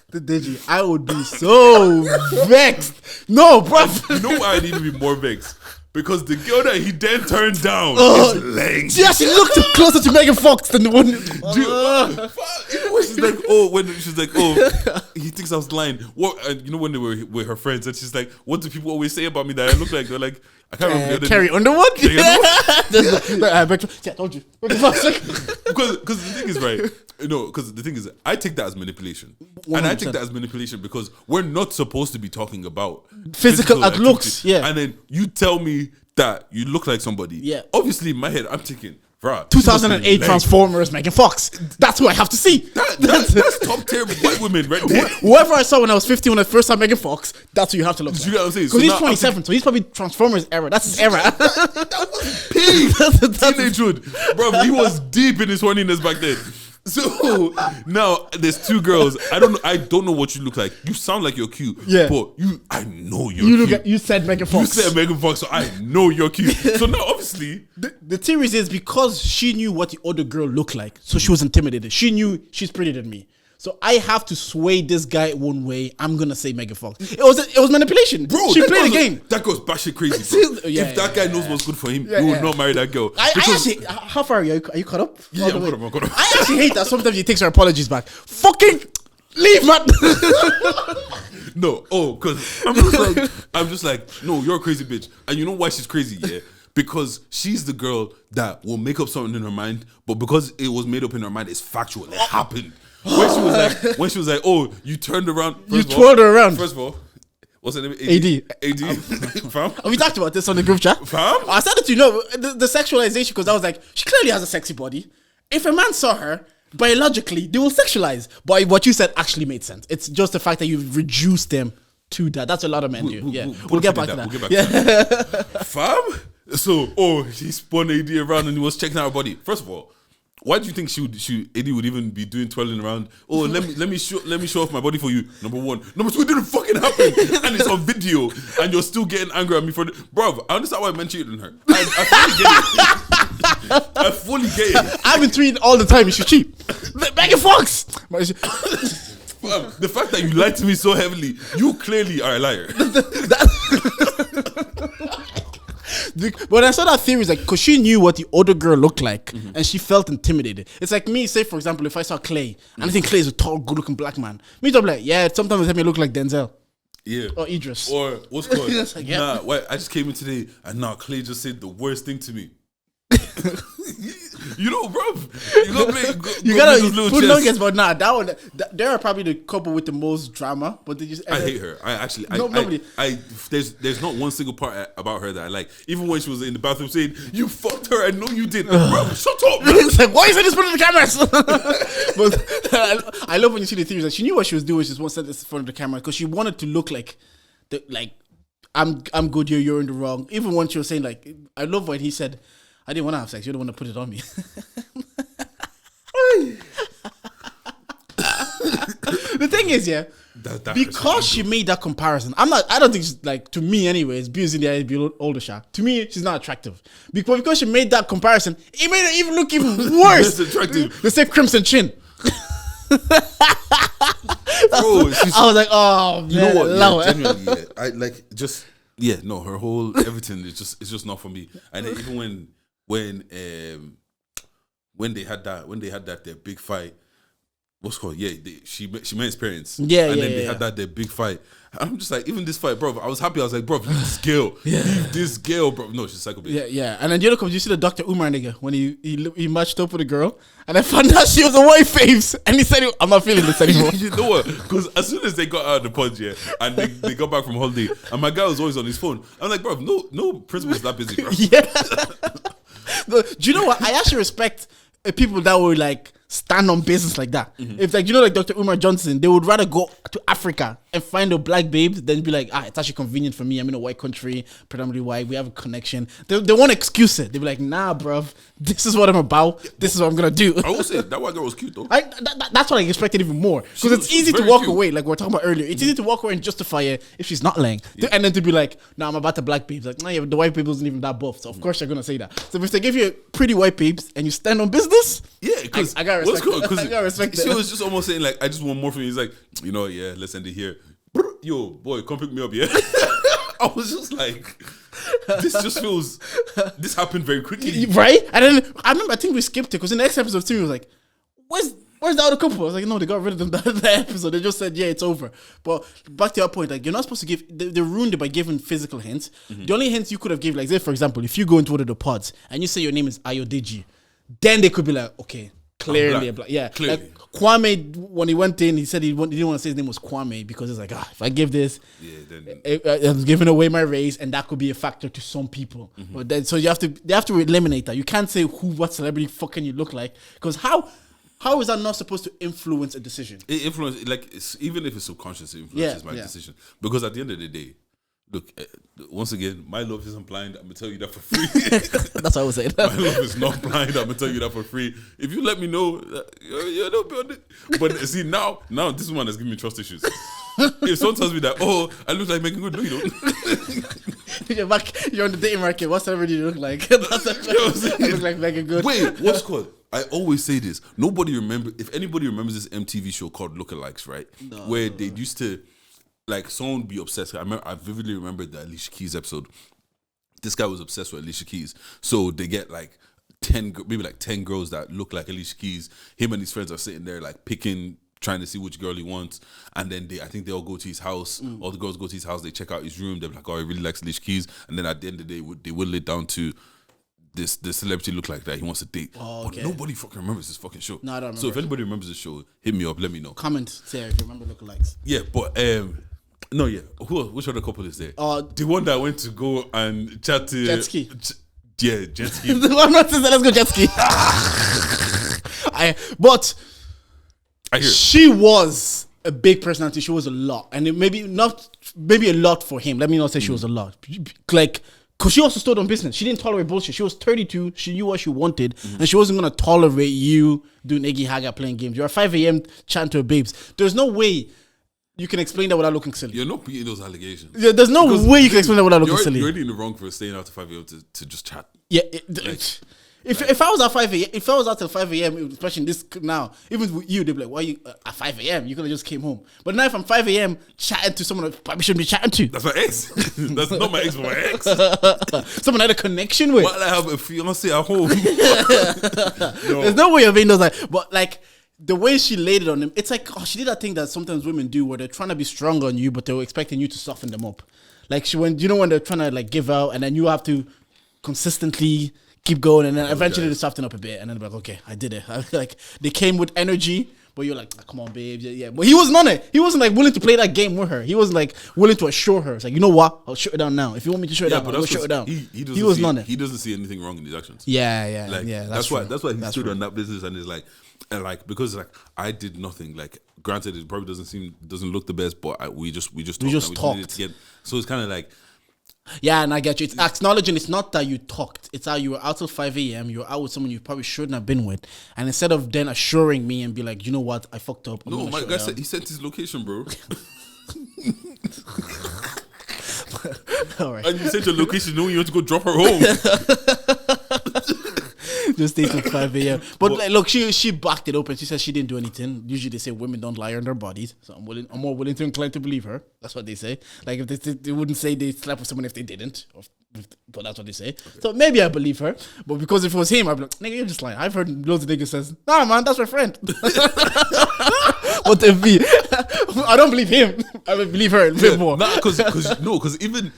Speaker 2: The Digi, I would be so vexed. No, bro.
Speaker 1: You know why I need to be more vexed? Because the girl that he then turned down is lame.
Speaker 2: She actually looked closer to Megan Fox than the one.
Speaker 1: Dude, you know she's like, oh, when she's like, oh, he thinks I was lying. What? And you know when they were with her friends, and she's like, what do people always say about me that I look like? They're like, I can't remember.
Speaker 2: Carrie Underwood. I told you.
Speaker 1: Because the thing is, right? Because the thing is, I take that as manipulation, 100%. And I take that as manipulation because we're not supposed to be talking about
Speaker 2: physical looks. Yeah,
Speaker 1: and then you tell me that you look like somebody.
Speaker 2: Yeah,
Speaker 1: obviously in my head, I'm thinking.
Speaker 2: 2008 Transformers Megan Fox. That's who I have to see.
Speaker 1: That's top tier white women right there.
Speaker 2: Whoever I saw when I was 15 when I first saw Megan Fox, that's who you have to look at.
Speaker 1: You know what I'm saying?
Speaker 2: Because he's 27, so he's probably Transformers era. That's his era.
Speaker 1: That was peak teenagehood. Bro, he was deep in his horniness back then. So now there's two girls. I don't know what you look like. You sound like you're cute. Yeah. But I know you're cute.
Speaker 2: You said Megan Fox.
Speaker 1: You said Megan Fox, so I know you're cute. So now obviously
Speaker 2: the theory is because she knew what the other girl looked like, so she was intimidated. She knew she's prettier than me. So I have to sway this guy one way. I'm gonna say Megan Fox. It was manipulation, bro. She played the game.
Speaker 1: That goes batshit crazy, bro. If that guy knows what's good for him, he will not marry that girl.
Speaker 2: I actually, how far are you? Are you caught up?
Speaker 1: Yeah, I'm caught up.
Speaker 2: I actually hate that sometimes he takes her apologies back. Fucking leave, man.
Speaker 1: No, because I'm just like, no, you're a crazy bitch, and you know why she's crazy, yeah. Because she's the girl that will make up something in her mind, but because it was made up in her mind, it's factual. It happened. When she was like, oh, you turned around.
Speaker 2: You twirled her around.
Speaker 1: First of all, what's her name?
Speaker 2: AD.
Speaker 1: Fam?
Speaker 2: We talked about this on the group chat.
Speaker 1: Fam?
Speaker 2: I started to know the sexualization because I was like, she clearly has a sexy body. If a man saw her, biologically, they will sexualize. But what you said actually made sense. It's just the fact that you've reduced them to that. That's a lot of men do. We'll get back to that.
Speaker 1: We'll get back to that. Fam? So, he spun AD around and he was checking out her body. First of all, why do you think AD would even be doing twirling around? Oh, let me show off my body for you. Number one. Number two, it didn't fucking happen, and it's on video, and you're still getting angry at me for bro. I understand why men cheated on her. I fully get it.
Speaker 2: I've been tweeting all the time. You should cheat. Megan Fox.
Speaker 1: The fact that you lied to me so heavily, you clearly are a liar.
Speaker 2: When I saw that theory, it's like because she knew what the other girl looked like, and she felt intimidated. It's like me, say for example, if I saw Clay, and I think Clay is a tall, good-looking black man, me too, I'm like, yeah, sometimes it look like Denzel, or Idris,
Speaker 1: or what's called. Like, nah, wait, I just came in today, and Clay just said the worst thing to me. You know, bro. You gotta
Speaker 2: put nuggets, but that one. They are probably the couple with the most drama. But they just.
Speaker 1: I hate her. There's not one single part about her that I like. Even when she was in the bathroom saying, "You fucked her," I know you did. Bro, shut up.
Speaker 2: It's like, why is it in front of the cameras? But I love when you see the theories. Like, she knew what she was doing. She just wanted to set this in front of the camera because she wanted to look like, I'm good here. You're in the wrong. Even when she was saying like, I love when he said, I didn't want to have sex. You're the one that put it on me. The thing is, because she made that comparison, I don't think she's like, to me anyways, abusing the idea of older shot. To me, she's not attractive. Because she made that comparison, it made her even look even worse.
Speaker 1: Attractive.
Speaker 2: The same crimson chin.
Speaker 1: Bro,
Speaker 2: I was like, oh man,
Speaker 1: you know what? Genuinely, I like just her whole everything is just not for me. And even when they had that their big fight, what's called she met his parents, and then they had their big fight. I'm just like, even this fight, bro, I was happy. I was like, bro, leave this girl, bro. No, she's psycho bitch.
Speaker 2: Yeah. And then the other comes, you see the Dr. Umar nigga when he matched up with a girl, and I found out she was a white face, and he said, I'm not feeling this anymore.
Speaker 1: You know what? Because as soon as they got out of the pod, and they got back from holiday, and my guy was always on his phone, I'm like, bro, no principal's that busy, bro.
Speaker 2: Do you know what? I actually respect people that would like stand on business like that. If like, you know, like Dr. Umar Johnson, they would rather go to Africa and find a black babe than be like, it's actually convenient for me. I'm in a white country, predominantly white. We have a connection. They won't excuse it. They'll be like, nah, bruv, this is what I'm about. This is what I'm going to do.
Speaker 1: I will say, that white girl was cute though.
Speaker 2: That's what I expected even more. Because it's easy to walk away, like we were talking about earlier. It's easy to walk away and justify it if she's not lying. And then to be like, nah, I'm about the black babes. Like, nah, the white babe wasn't even that buff. So of course you're going to say that. So if they give you pretty white babes and you stand on business,
Speaker 1: because
Speaker 2: I got to respect
Speaker 1: she was just almost saying like, I just want more from you. He's like, you know, let's end it here. Yo, boy, come pick me up, I was just like, this happened very quickly,
Speaker 2: right? And then I remember, I think we skipped it because in the next episode, Timmy was like, where's where's the other couple? I was like, no, they got rid of them that episode. They just said, yeah, it's over. But back to your point, like, you're not supposed to give, they ruined it by giving physical hints. The only hints you could have given, like, say, for example, if you go into one of the pods and you say your name is Ayodiji, then they could be like, okay, clearly, yeah.
Speaker 1: Clearly.
Speaker 2: Like, Kwame, when he went in, he said he didn't want to say his name was Kwame because it's like, if I give this, I'm giving away my race, and that could be a factor to some people. But then, so they have to eliminate that. You can't say what celebrity fucking you look like, because how is that not supposed to influence a decision?
Speaker 1: It influences, like, even if it's subconscious, it influences my decision. Because at the end of the day, look, once again, my love isn't blind. I'm going to tell you that for free.
Speaker 2: That's what I was saying.
Speaker 1: My love is not blind. I'm going to tell you that for free. If you let me know, you're not beyond it. But see, now this woman has given me trust issues. If someone tells me that, oh, I look like Megan Good, no, you don't.
Speaker 2: You're on the dating market. What celebrity do you look like? I look like Megan Good.
Speaker 1: Wait, what's it called? I always say this. If anybody remembers this MTV show called Lookalikes, right? No. Where they used to, like, someone would be obsessed. I vividly remember the Alicia Keys episode. This guy was obsessed with Alicia Keys. So they get like 10 girls that look like Alicia Keys. Him and his friends are sitting there like picking, trying to see which girl he wants. And then I think they all go to his house. All the girls go to his house. They check out his room. They're like, oh, he really likes Alicia Keys. And then at the end of the day, they whittle it down to the celebrity look like that he wants to date. Oh, okay. But nobody fucking remembers this fucking show. No, I don't remember. So if anybody remembers the show, hit me up, let me know.
Speaker 2: Comment, say if you remember lookalikes.
Speaker 1: Yeah, but no, yeah. Which other couple is there? The one that went to go and chat to
Speaker 2: jet ski.
Speaker 1: Yeah, jet ski.
Speaker 2: I'm not saying let's go jet ski. But
Speaker 1: I hear
Speaker 2: she was a big personality. She was a lot, and it maybe a lot for him. Let me not say she was a lot, like. Because she also stood on business. She didn't tolerate bullshit. She was 32. She knew what she wanted. And she wasn't going to tolerate you doing Iggy Haga playing games. You're at 5 a.m. chatting to her babes. There's no way you can explain that without looking silly.
Speaker 1: You're not beating those allegations.
Speaker 2: Yeah, there's no way you can explain that without looking silly.
Speaker 1: You're already in the wrong for staying out to 5 a.m. to just chat.
Speaker 2: Yeah. If I was at 5 a.m., if I was out till 5 a.m., especially in this now, even with you, they'd be like, why are you at 5 a.m.? You could have just came home. But now if I'm 5 a.m. chatting to someone I probably shouldn't be chatting to.
Speaker 1: That's my ex. That's not my ex, but my ex.
Speaker 2: Someone I had a connection with.
Speaker 1: Why do I have a fiance at home?
Speaker 2: No. There's no way of being those like, but like, the way she laid it on him, it's like, she did that thing that sometimes women do where they're trying to be strong on you, but they're expecting you to soften them up. Like, when they're trying to like give out and then you have to consistently keep going, and then eventually they soften up a bit, and then they're like, okay, I did it. Like, they came with energy, but you're like, oh, come on, babe, yeah. But he wasn't on it. He wasn't like willing to play that game with her. He wasn't like willing to assure her. It's like, you know what? I'll shut it down now. If you want me to shut it down, I'll shut it down. He wasn't on it.
Speaker 1: He doesn't see anything wrong in his actions.
Speaker 2: Yeah.
Speaker 1: That's why he stood on that business and is like, because like I did nothing. Like, granted, it probably doesn't look the best, but we just talked. So it's kind of like.
Speaker 2: Yeah, and I get you. It's acknowledging it's not that you talked. It's how you were out till 5 a.m. You were out with someone you probably shouldn't have been with. And instead of then assuring me and be like, you know what, I fucked up.
Speaker 1: No, my guy said he sent his location, bro.
Speaker 2: All right.
Speaker 1: And you sent your location knowing you want to go drop her home.
Speaker 2: Just stay till 5 a.m. But like, look, she backed it up and she said she didn't do anything. Usually they say women don't lie on their bodies, so I'm more willing to incline to believe her. That's what they say. Like, if they wouldn't say they slept with someone if they didn't, but that's what they say. Okay. So maybe I believe her. But because if it was him, I'd be like, nigga, you're just lying. I've heard loads of niggas says, nah, man, that's my friend. What if me? I don't believe him. I would believe her a bit more.
Speaker 1: Nah, because even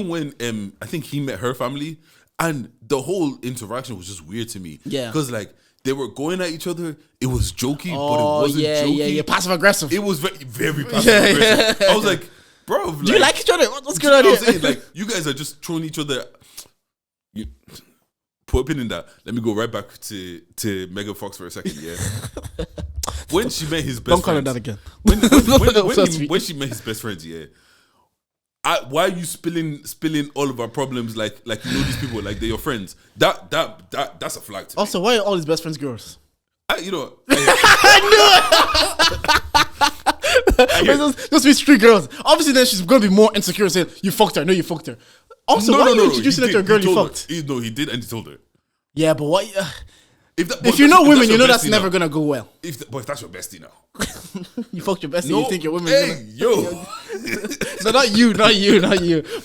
Speaker 1: when I think he met her family. And the whole interaction was just weird to me.
Speaker 2: Yeah.
Speaker 1: Because, like, they were going at each other. It was jokey, but it wasn't jokey.
Speaker 2: Yeah. Passive aggressive.
Speaker 1: It was very, very passive aggressive. I was like, bro.
Speaker 2: Do you like each other? What's going on here?
Speaker 1: I was saying, like, you guys are just throwing each other. Put a pin in that. Let me go right back to Megan Fox for a second, yeah? When she met his best friends. Don't call her that again. When she met his best friends, yeah. Why are you spilling all of our problems like you know these people, like they're your friends? That's a flag to me.
Speaker 2: Also, why are all his best friends girls?
Speaker 1: I
Speaker 2: knew it. Those be street girls. Obviously, then she's gonna be more insecure saying, you fucked her. No, you fucked her. Also, why are you introducing her to a girl you fucked?
Speaker 1: No, he did, and he told her.
Speaker 2: Yeah, but what? If you know women, you know that's never gonna go well.
Speaker 1: If that's your bestie now.
Speaker 2: You fucked your bestie,
Speaker 1: no,
Speaker 2: you think your woman
Speaker 1: yo.
Speaker 2: No, not you.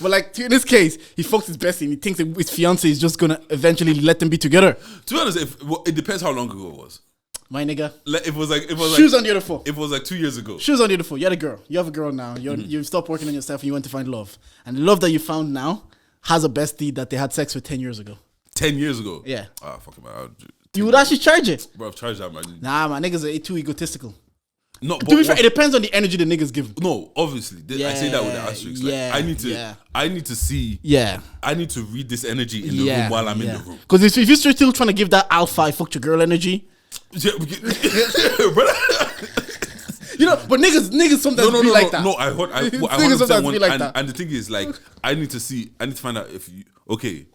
Speaker 2: But like, in this case, he fucked his bestie and he thinks that his fiance is just gonna eventually let them be together.
Speaker 1: To be honest, it depends how long ago it was.
Speaker 2: My nigga.
Speaker 1: Like, it was
Speaker 2: Shoes on the other foot.
Speaker 1: If it was like 2 years ago.
Speaker 2: Shoes on the other foot. You had a girl. You have a girl now. You've stopped working on yourself and you went to find love. And the love that you found now has a bestie that they had sex with 10 years ago.
Speaker 1: 10 years ago?
Speaker 2: Yeah.
Speaker 1: Ah, fuck it, man.
Speaker 2: You would actually charge it.
Speaker 1: Bro, I've charged that, man.
Speaker 2: Nah, my niggas are too egotistical.
Speaker 1: No,
Speaker 2: To be fair, it depends on the energy the niggas give.
Speaker 1: No, obviously. I say that with the asterisk. Like, I need to see.
Speaker 2: Yeah.
Speaker 1: I need to read this energy in the room while I'm in the room.
Speaker 2: Because if you're still trying to give that alpha, I fucked your girl energy.
Speaker 1: Yeah,
Speaker 2: but niggas sometimes be like that.
Speaker 1: No, I
Speaker 2: niggas sometimes be like that.
Speaker 1: And the thing is, like, I need to find out if you, okay,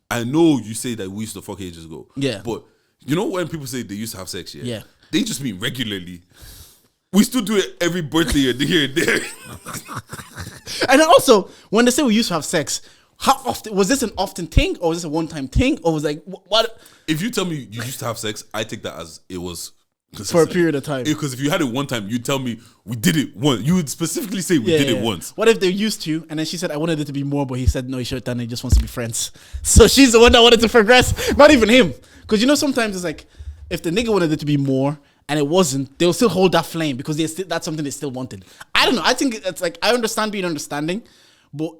Speaker 1: I know you say that we used to fuck ages ago.
Speaker 2: Yeah.
Speaker 1: But you know when people say they used to have sex,
Speaker 2: yeah.
Speaker 1: They just mean regularly. We still do it every birthday here and there.
Speaker 2: And also, when they say we used to have sex, how often was this an often thing, or was this a one-time thing, or was like what?
Speaker 1: If you tell me you used to have sex, I take that as it was
Speaker 2: for a period of time.
Speaker 1: Because if you had it one time, you'd tell me we did it once. You would specifically say we did it once.
Speaker 2: What if they used to, and then she said I wanted it to be more, but he said no, he shut down. He just wants to be friends. So she's the one that wanted to progress, not even him. Because sometimes it's like if the nigga wanted it to be more. And it wasn't, they'll still hold that flame because that's something they still wanted. I don't know. I think it's like, I understand being understanding, but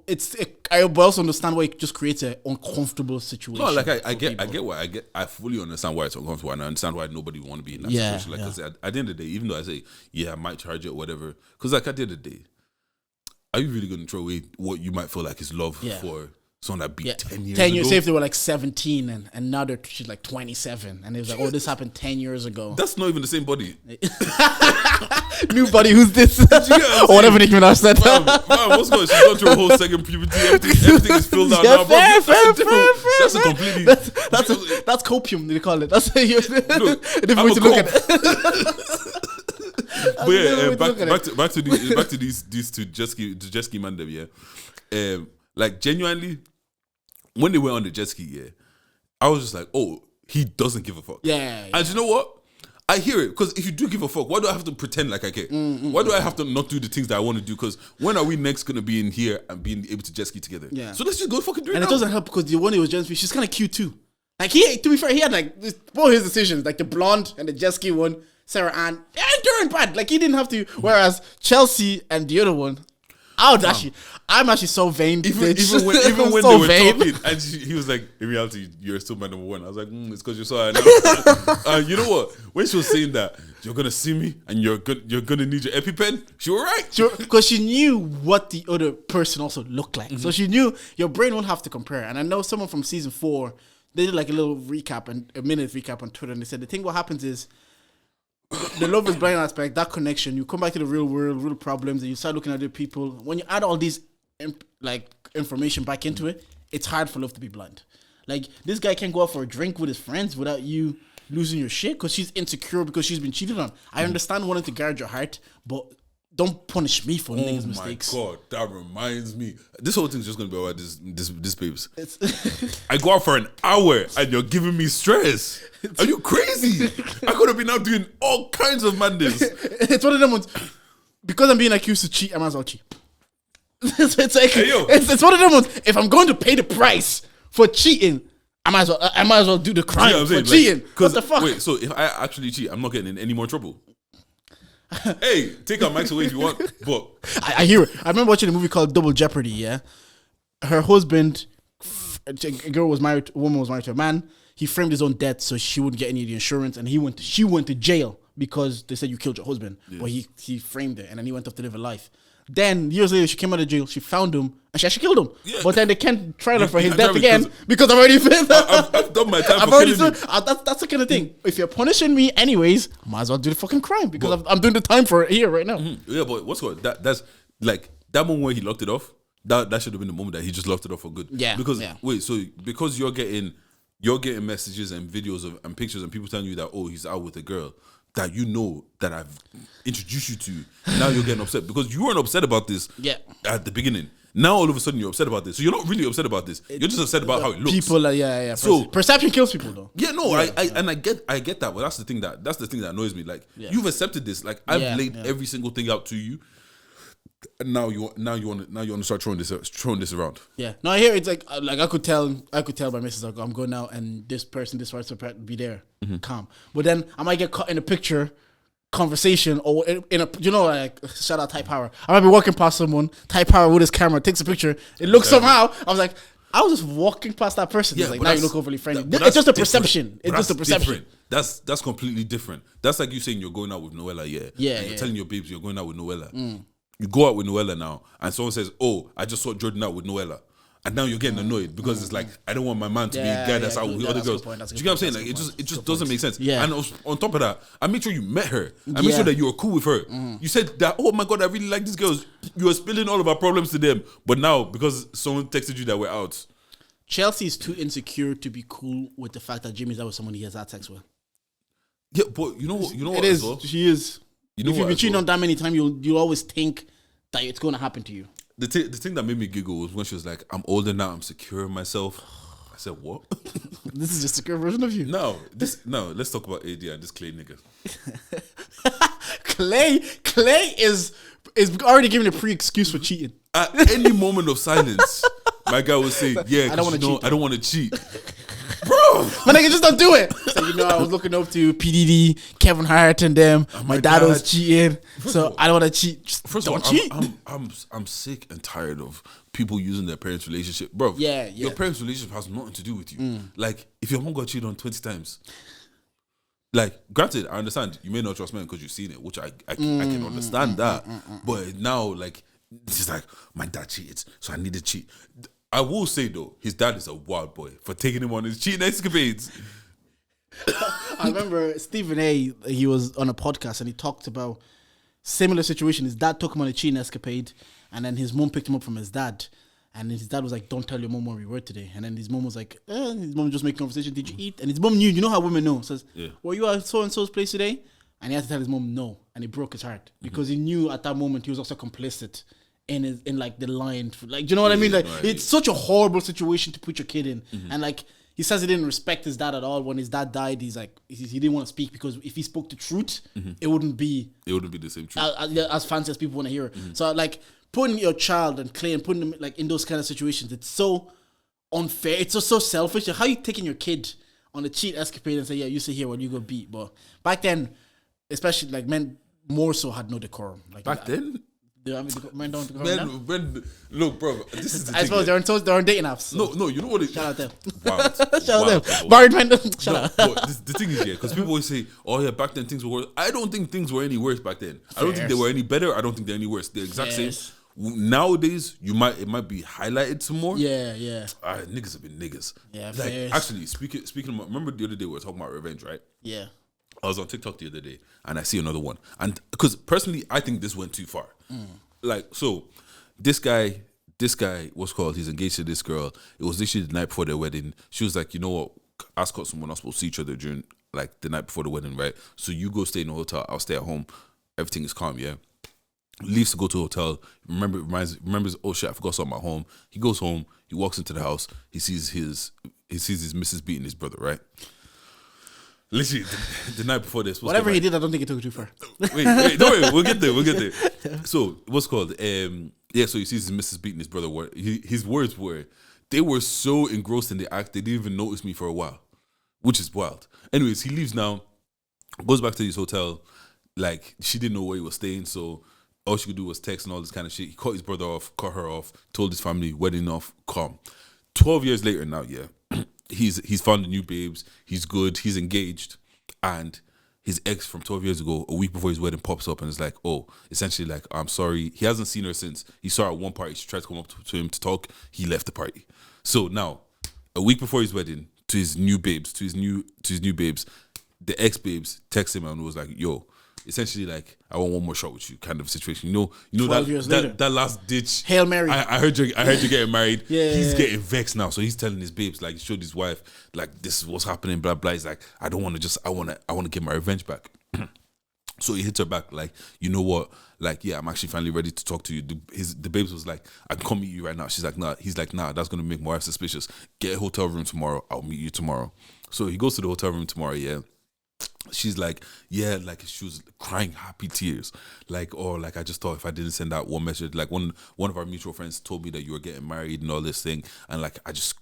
Speaker 2: I also understand why it just creates an uncomfortable situation.
Speaker 1: No, like I fully understand why it's uncomfortable, and I understand why nobody would want to be in that situation. Like I said, at the end of the day, even though I say, I might charge it or whatever, because like at the end of the day, are you really going to throw away what you might feel like is love for someone that beat 10 years
Speaker 2: 10 years,
Speaker 1: ago?
Speaker 2: say if they were like 17 and now she's like 27 and it was like, this happened 10 years ago.
Speaker 1: That's not even the same body.
Speaker 2: New body, who's this? Or whatever Nicki Minaj said.
Speaker 1: Man, what's going on? She's gone through a whole second puberty. Everything is filled out now, bro. That's a completely...
Speaker 2: That's copium, they call it. That's a different way to look at it.
Speaker 1: But back to these two jet ski man them, like genuinely, when they went on the jet ski, I was just like, oh, he doesn't give a fuck.
Speaker 2: Yeah.
Speaker 1: And you know what? I hear it, because if you do give a fuck, why do I have to pretend like I care? Why do I have to not do the things that I want to do? Because when are we next going to be in here and being able to jet ski together? Yeah. So let's just go fucking do it.
Speaker 2: And it doesn't help because the one who was jet ski, she's kind of cute too. Like to be fair, he had like both his decisions, like the blonde and the jet ski one, Sarah Ann, they're bad. Like he didn't have to. Whereas Chelsea and the other one, I'm actually so vain.
Speaker 1: Even when
Speaker 2: so
Speaker 1: they were talking, and he was like, "In reality, you're still my number one." I was like, "It's because you saw her." You know what? When she was saying that, you're gonna see me, and you're gonna need your EpiPen. She was right,
Speaker 2: because she knew what the other person also looked like. So she knew your brain won't have to compare. And I know someone from season 4, they did like a little recap and a minute recap on Twitter, and they said the thing what happens is, the love is blind aspect, that connection, you come back to the real world, real problems, and you start looking at other people. When you add all these information back into it, it's hard for love to be blind. Like, this guy can't go out for a drink with his friends without you losing your shit because she's insecure because she's been cheated on. I understand wanting to guard your heart, but don't punish me for niggas' mistakes.
Speaker 1: Oh my God, that reminds me. This whole thing's just gonna be about this babes. I go out for an hour and you're giving me stress. Are you crazy? I could have been out doing all kinds of madness.
Speaker 2: It's one of them ones. Because I'm being accused to cheat, I might as well cheat. It's like it's one of them ones. If I'm going to pay the price for cheating, I might as well do the crime for cheating. What the fuck?
Speaker 1: Wait, so if I actually cheat, I'm not getting in any more trouble. Hey, take our mics away if you want. But
Speaker 2: I hear it. I remember watching a movie called Double Jeopardy. Yeah, her husband, a woman was married to a man. He framed his own death so she wouldn't get any of the insurance, and she went to jail because they said you killed your husband. But he framed it, and then he went off to live a life. Then years later, she came out of jail. She found him, and she actually killed him. Yeah. But then they can't try her for his death again because I've already
Speaker 1: I've done my time.
Speaker 2: That's the kind of thing. If you're punishing me anyways, might as well do the fucking crime because I'm doing the time for it here right now.
Speaker 1: Yeah, but what's good? That's like that moment where he locked it off. That should have been the moment that he just locked it off for good. Yeah. Because because you're getting messages and videos and pictures and people telling you that he's out with a girl that you know that I've introduced you to. Now you're getting upset because you weren't upset about this at the beginning. Now all of a sudden you're upset about this. So you're not really upset about this. You're just upset about how it looks.
Speaker 2: People are So perception kills people though.
Speaker 1: Yeah, no, I get that, but that's the thing that annoys me. Like you've accepted this. Like I've laid every single thing out to you. And now you want to start throwing this around.
Speaker 2: Yeah. No, I hear it's like I could tell my missus like I'm going out and this person be there, calm. But then I might get caught in a picture conversation or in a like shout out Type Power. I might be walking past someone, Type Power with his camera takes a picture. It looks somehow. I was like, I was just walking past that person. Yeah, it's like now you look overly friendly. It's just a perception. It's just a perception.
Speaker 1: Different. That's completely different. That's like you saying you're going out with Noella,
Speaker 2: Yeah.
Speaker 1: You're telling your babes you're going out with Noella. You go out with Noella now, and someone says, "Oh, I just saw Jordan out with Noella," and now you're getting annoyed because it's like I don't want my man to be a guy that's out with other girls. Do you get what I'm saying? Like it just doesn't make sense.
Speaker 2: Yeah.
Speaker 1: And on top of that, I made sure you met her. I made sure that you were cool with her. You said that, oh my god, I really like these girls. You were spilling all of our problems to them, but now because someone texted you that we're out.
Speaker 2: Chelsea is too insecure to be cool with the fact that Jimmy's out with someone he has had sex with.
Speaker 1: Yeah, but you know what?
Speaker 2: It is. Well? She is.
Speaker 1: You know
Speaker 2: if you've been cheating on that many times, you'll always think that it's going to happen to you.
Speaker 1: The thing that made me giggle was when she was like, "I'm older now. I'm secure in myself." I said, "What?"
Speaker 2: This is just a secure version of you.
Speaker 1: No. Let's talk about AD and this Clay nigga.
Speaker 2: Clay is already giving a pre-excuse for cheating.
Speaker 1: At any moment of silence, my guy would say, "Yeah, I don't want to cheat." Bro,
Speaker 2: my nigga, just don't do it. So, I was looking up to PDD, Kevin Hart, and them. My dad was cheating, so I don't want to cheat. Just
Speaker 1: first
Speaker 2: don't
Speaker 1: of all,
Speaker 2: cheat.
Speaker 1: I'm sick and tired of people using their parents' relationship, bro.
Speaker 2: Yeah.
Speaker 1: Your parents' relationship has nothing to do with you. Like, if your mom got cheated on 20 times, like, granted, I understand you may not trust men because you've seen it, which I can understand that. But now, like, it's like my dad cheated, so I need to cheat. I will say though, his dad is a wild boy for taking him on his cheating escapades.
Speaker 2: I remember Stephen A. He was on a podcast and he talked about similar situation. His dad took him on a cheating escapade, and then his mom picked him up from his dad, and his dad was like, "Don't tell your mom where we were today." And then his mom was like, his mom just making conversation. Did you eat? And his mom knew. You know how women know. Says, "Were you at so and so's place today?" And he had to tell his mom no, and it broke his heart because he knew at that moment he was also complicit in like the line, like, do you know what I mean? Like, it's such a horrible situation to put your kid in, and like he says he didn't respect his dad at all. When his dad died, he's like he didn't want to speak because if he spoke the truth, it wouldn't be
Speaker 1: the same truth
Speaker 2: as fancy as people want to hear it. So like putting your child and Clay and putting them like in those kind of situations, it's so unfair. It's just so selfish. Like, how you taking your kid on a cheat escapade and say, "Yeah, you sit here while you go beat." But back then, especially like men more so had no decorum. Like
Speaker 1: back then.
Speaker 2: Men don't
Speaker 1: look, bro. This is the
Speaker 2: I
Speaker 1: thing.
Speaker 2: suppose they're on dating apps. So.
Speaker 1: No. You know what?
Speaker 2: Shout out them.
Speaker 1: Shout
Speaker 2: out them. Married men. Shut up.
Speaker 1: The thing is, because people always say, "Oh yeah, back then things were worse." I don't think things were any worse back then. I don't think they were any better. I don't think they're any worse. They're exact same. Nowadays, it might be highlighted some more.
Speaker 2: Yeah.
Speaker 1: Niggas have been niggas.
Speaker 2: Yeah.
Speaker 1: Like actually, speaking of, remember the other day we were talking about revenge, right?
Speaker 2: Yeah.
Speaker 1: I was on TikTok the other day and I see another one. And because personally, I think this went too far. Like, so this guy, what's called, he's engaged to this girl. It was literally the night before their wedding. She was like, you know what, us cut someone not supposed to see each other during like the night before the wedding, right? So you go stay in a hotel, I'll stay at home. Everything is calm, yeah? Leaves to go to a hotel. Remembers, oh shit, I forgot something at home. He goes home, he walks into the house, he sees his missus beating his brother, right? Literally, the night before this.
Speaker 2: Whatever he did, I don't think it took it too far.
Speaker 1: Wait, don't worry, we'll get there. So, what's called? So he sees his missus beating his brother. His words were, they were so engrossed in the act, they didn't even notice me for a while, which is wild. Anyways, he leaves now, goes back to his hotel. Like, she didn't know where he was staying, so all she could do was text and all this kind of shit. He cut his brother off, cut her off, told his family, wedding off, calm. 12 years later now, yeah. He's found new babes. He's good. He's engaged, and his ex from 12 years ago, a week before his wedding, pops up and is like, "Oh, essentially like, I'm sorry." He hasn't seen her since. He saw her at one party. She tried to come up to him to talk. He left the party. So now, a week before his wedding, to his new babes, the ex babes text him and was like, "Yo, essentially like, I want one more shot with you," kind of situation. You know that last ditch.
Speaker 2: Hail Mary.
Speaker 1: I heard you getting married.
Speaker 2: Yeah.
Speaker 1: He's getting vexed now, so he's telling his babes, like, he showed his wife, like, this is what's happening, blah blah. He's like, I want to get my revenge back. So he hits her back, like, you know what? Like, yeah, I'm actually finally ready to talk to you. The babes was like, I can come meet you right now. She's like, nah. He's like, nah, that's gonna make my wife suspicious. Get a hotel room tomorrow. I'll meet you tomorrow. So he goes to the hotel room tomorrow, yeah. she's like, yeah, like she was crying happy tears, like, or like I just thought if I didn't send that one message, like one of our mutual friends told me that you were getting married and all this thing, and like I just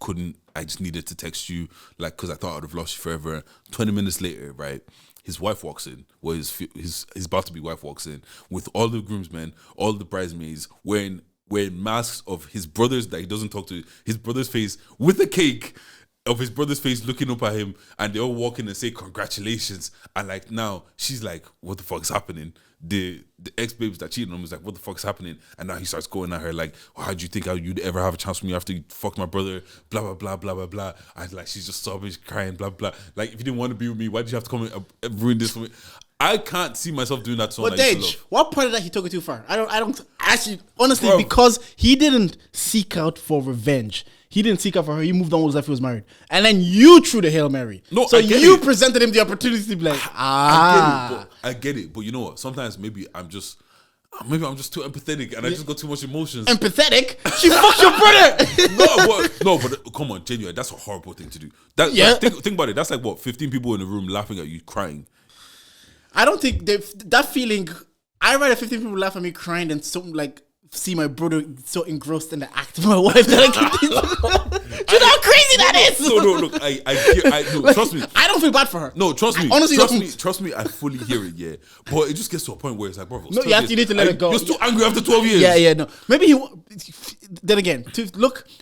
Speaker 1: needed to text you, like, because I thought I'd have lost you forever. 20 minutes later, right, his wife walks in, well, his about to be wife walks in with all the groomsmen, all the bridesmaids wearing masks of his brothers that he doesn't talk to, his brother's face with a cake of his brother's face looking up at him, and they all walk in and say congratulations. And like now she's like, what the fuck is happening? The ex-babes that cheated on him is like, what the fuck is happening? And now he starts going at her like, oh, how do you think you'd ever have a chance with me after you fucked my brother? Blah blah blah blah blah blah. And like she's just sobbing, she's crying, blah blah. Like, if you didn't want to be with me, why did you have to come and ruin this for me? I can't see myself doing that song.
Speaker 2: But Dej, what part of that he took it too far? I don't actually, honestly, because he didn't seek out for revenge. He didn't seek out for her. He moved on with his life. He was married, and then you threw the Hail Mary.
Speaker 1: No,
Speaker 2: so you presented him the opportunity to be like,
Speaker 1: I get it. But you know what? Sometimes maybe I'm just too empathetic, and I just got too much emotions.
Speaker 2: Empathetic? She fucked your brother.
Speaker 1: no, but come on, genuine. That's a horrible thing to do. Think about it. That's like what, 15 people in the room laughing at you crying.
Speaker 2: I don't think that feeling. I'd rather 15 people laugh at me crying than something like see my brother so engrossed in the act of my wife that I can. Do you know how crazy that is?
Speaker 1: No, look, I trust me.
Speaker 2: I don't feel bad for her.
Speaker 1: No, trust me.
Speaker 2: Honestly,
Speaker 1: trust me. I fully hear it. Yeah, but it just gets to a point where it's like, bro,
Speaker 2: no, you need to let it go.
Speaker 1: You're still angry after 12 years.
Speaker 2: Yeah, no. Maybe then again,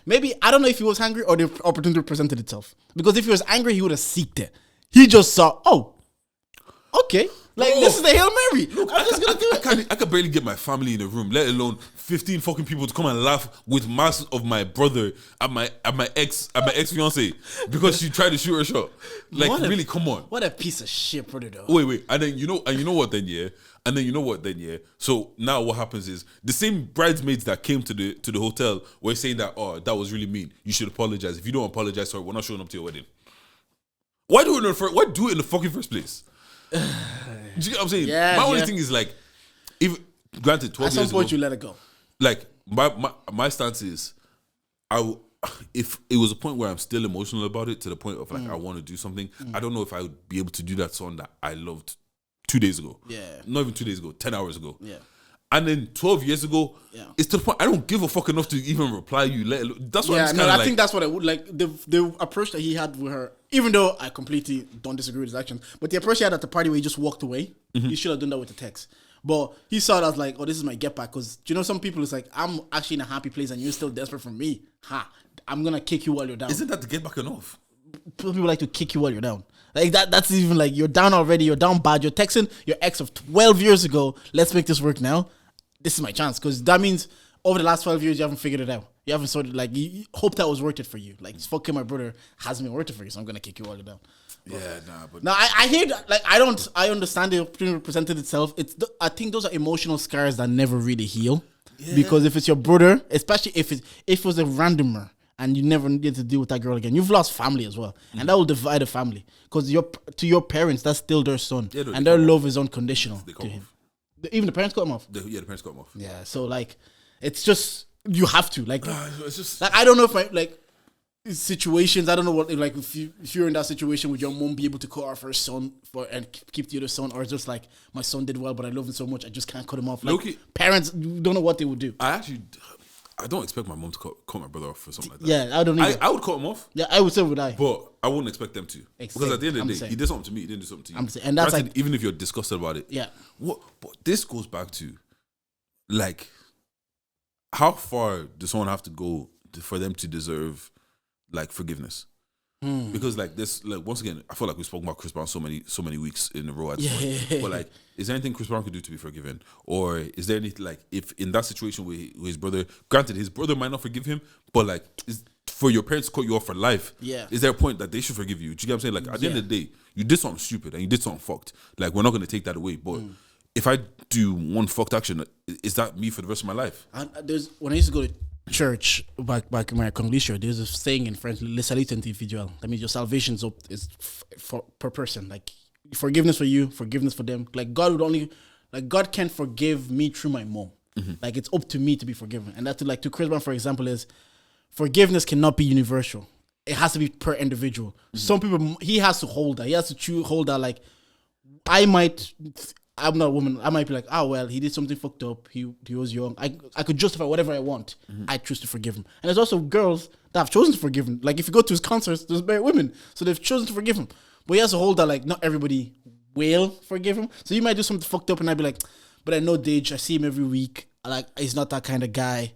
Speaker 2: maybe I don't know if he was angry or the opportunity presented itself. Because if he was angry, he would have seeked it. He just saw, okay. Like, this is the Hail Mary. Look, I'm just gonna do it.
Speaker 1: I could barely get my family in the room, let alone 15 fucking people to come and laugh with masks of my brother at my ex fiance because she tried to shoot her shot. Like, really, come on.
Speaker 2: What a piece of shit, brother, though.
Speaker 1: Wait, and then you know what then, yeah. So now what happens is the same bridesmaids that came to the hotel were saying that, oh, that was really mean. You should apologize. If you don't apologize, sorry, we're not showing up to your wedding. Why do it in the fucking first place? Do you get what I'm saying?
Speaker 2: Yeah,
Speaker 1: my only thing is like, if granted 12 years ago, at some
Speaker 2: point you let it go.
Speaker 1: Like my stance is, if it was a point where I'm still emotional about it to the point of like I want to do something, I don't know if I would be able to do that song that I loved 2 days ago.
Speaker 2: Yeah,
Speaker 1: not even 2 days ago, 10 hours ago.
Speaker 2: Yeah.
Speaker 1: And then 12 years ago, it's to the point I don't give a fuck enough to even reply you. That's what I'm
Speaker 2: I think that's what I would like. The approach that he had with her, even though I completely don't disagree with his actions, but the approach he had at the party where he just walked away, he should have done that with the text. But he saw it as like, oh, this is my get back. Because, you know, some people, it's like, I'm actually in a happy place and you're still desperate for me. I'm going to kick you while you're down.
Speaker 1: Isn't that the get back enough?
Speaker 2: People like to kick you while you're down. Like that's even like, you're down already, you're down bad. You're texting your ex of 12 years ago, let's make this work now. This is my chance, because that means over the last 12 years you haven't figured it out. You haven't sorted, like, you hope that was worth it for you. Like, fucking my brother hasn't been worth it for you, so I'm gonna kick you all down. But I hear that. Like, I understand the opportunity presented itself. I think those are emotional scars that never really heal. Yeah. Because if it's your brother, especially if it was a randomer and you never needed to deal with that girl again, you've lost family as well, and that will divide a family. Because to your parents, that's still their son, and their love is unconditional to him. Even the parents cut him off.
Speaker 1: The parents cut him off.
Speaker 2: Yeah, so like, it's just, you have to like.
Speaker 1: It's just
Speaker 2: like, I don't know if I like situations. I don't know what, like, if you're in that situation, would your mom be able to cut off her son and keep the other son, or just like, my son did well, but I love him so much I just can't cut him off. Like, parents don't know what they would do.
Speaker 1: I don't expect my mom to cut my brother off for something like that.
Speaker 2: Yeah, I don't either.
Speaker 1: I would cut him off.
Speaker 2: Yeah, I would say would I.
Speaker 1: But I wouldn't expect them to. Because at the end of the day, he did something to me, he didn't do something to you.
Speaker 2: And that's like,
Speaker 1: even if you're disgusted about it.
Speaker 2: Yeah.
Speaker 1: But this goes back to, like, how far does someone have to go for them to deserve, like, forgiveness? Because like this, like, once again, I feel like we spoke about Chris Brown so many weeks in a row at this point. But like, is there anything Chris Brown could do to be forgiven, or is there anything, like, if in that situation with his brother, granted his brother might not forgive him, but like, for your parents to cut you off for life, is there a point that they should forgive you? Do you get what I'm saying? Like, at the end of the day, you did something stupid and you did something fucked. Like, we're not going to take that away. But if I do one fucked action, is that me for the rest of my life?
Speaker 2: When I used to go to church back in my Congolese church, there's a saying in French, "Le salut individuel." That means your salvation is for per person. Like, forgiveness for you, forgiveness for them. Like, God can't forgive me through my mom. Like, it's up to me to be forgiven. And that's like, to Chris Brown, for example, is forgiveness cannot be universal. It has to be per individual. Some people, he has to hold that. He has to hold that, like, I'm not a woman. I might be like, oh well, he did something fucked up. He was young. I could justify whatever I want. I choose to forgive him. And there's also girls that have chosen to forgive him. Like if you go to his concerts, there's married women, so they've chosen to forgive him. But he has to hold that like not everybody will forgive him. So you might do something fucked up, and I'd be like, but I know Dage. I see him every week. Like he's not that kind of guy.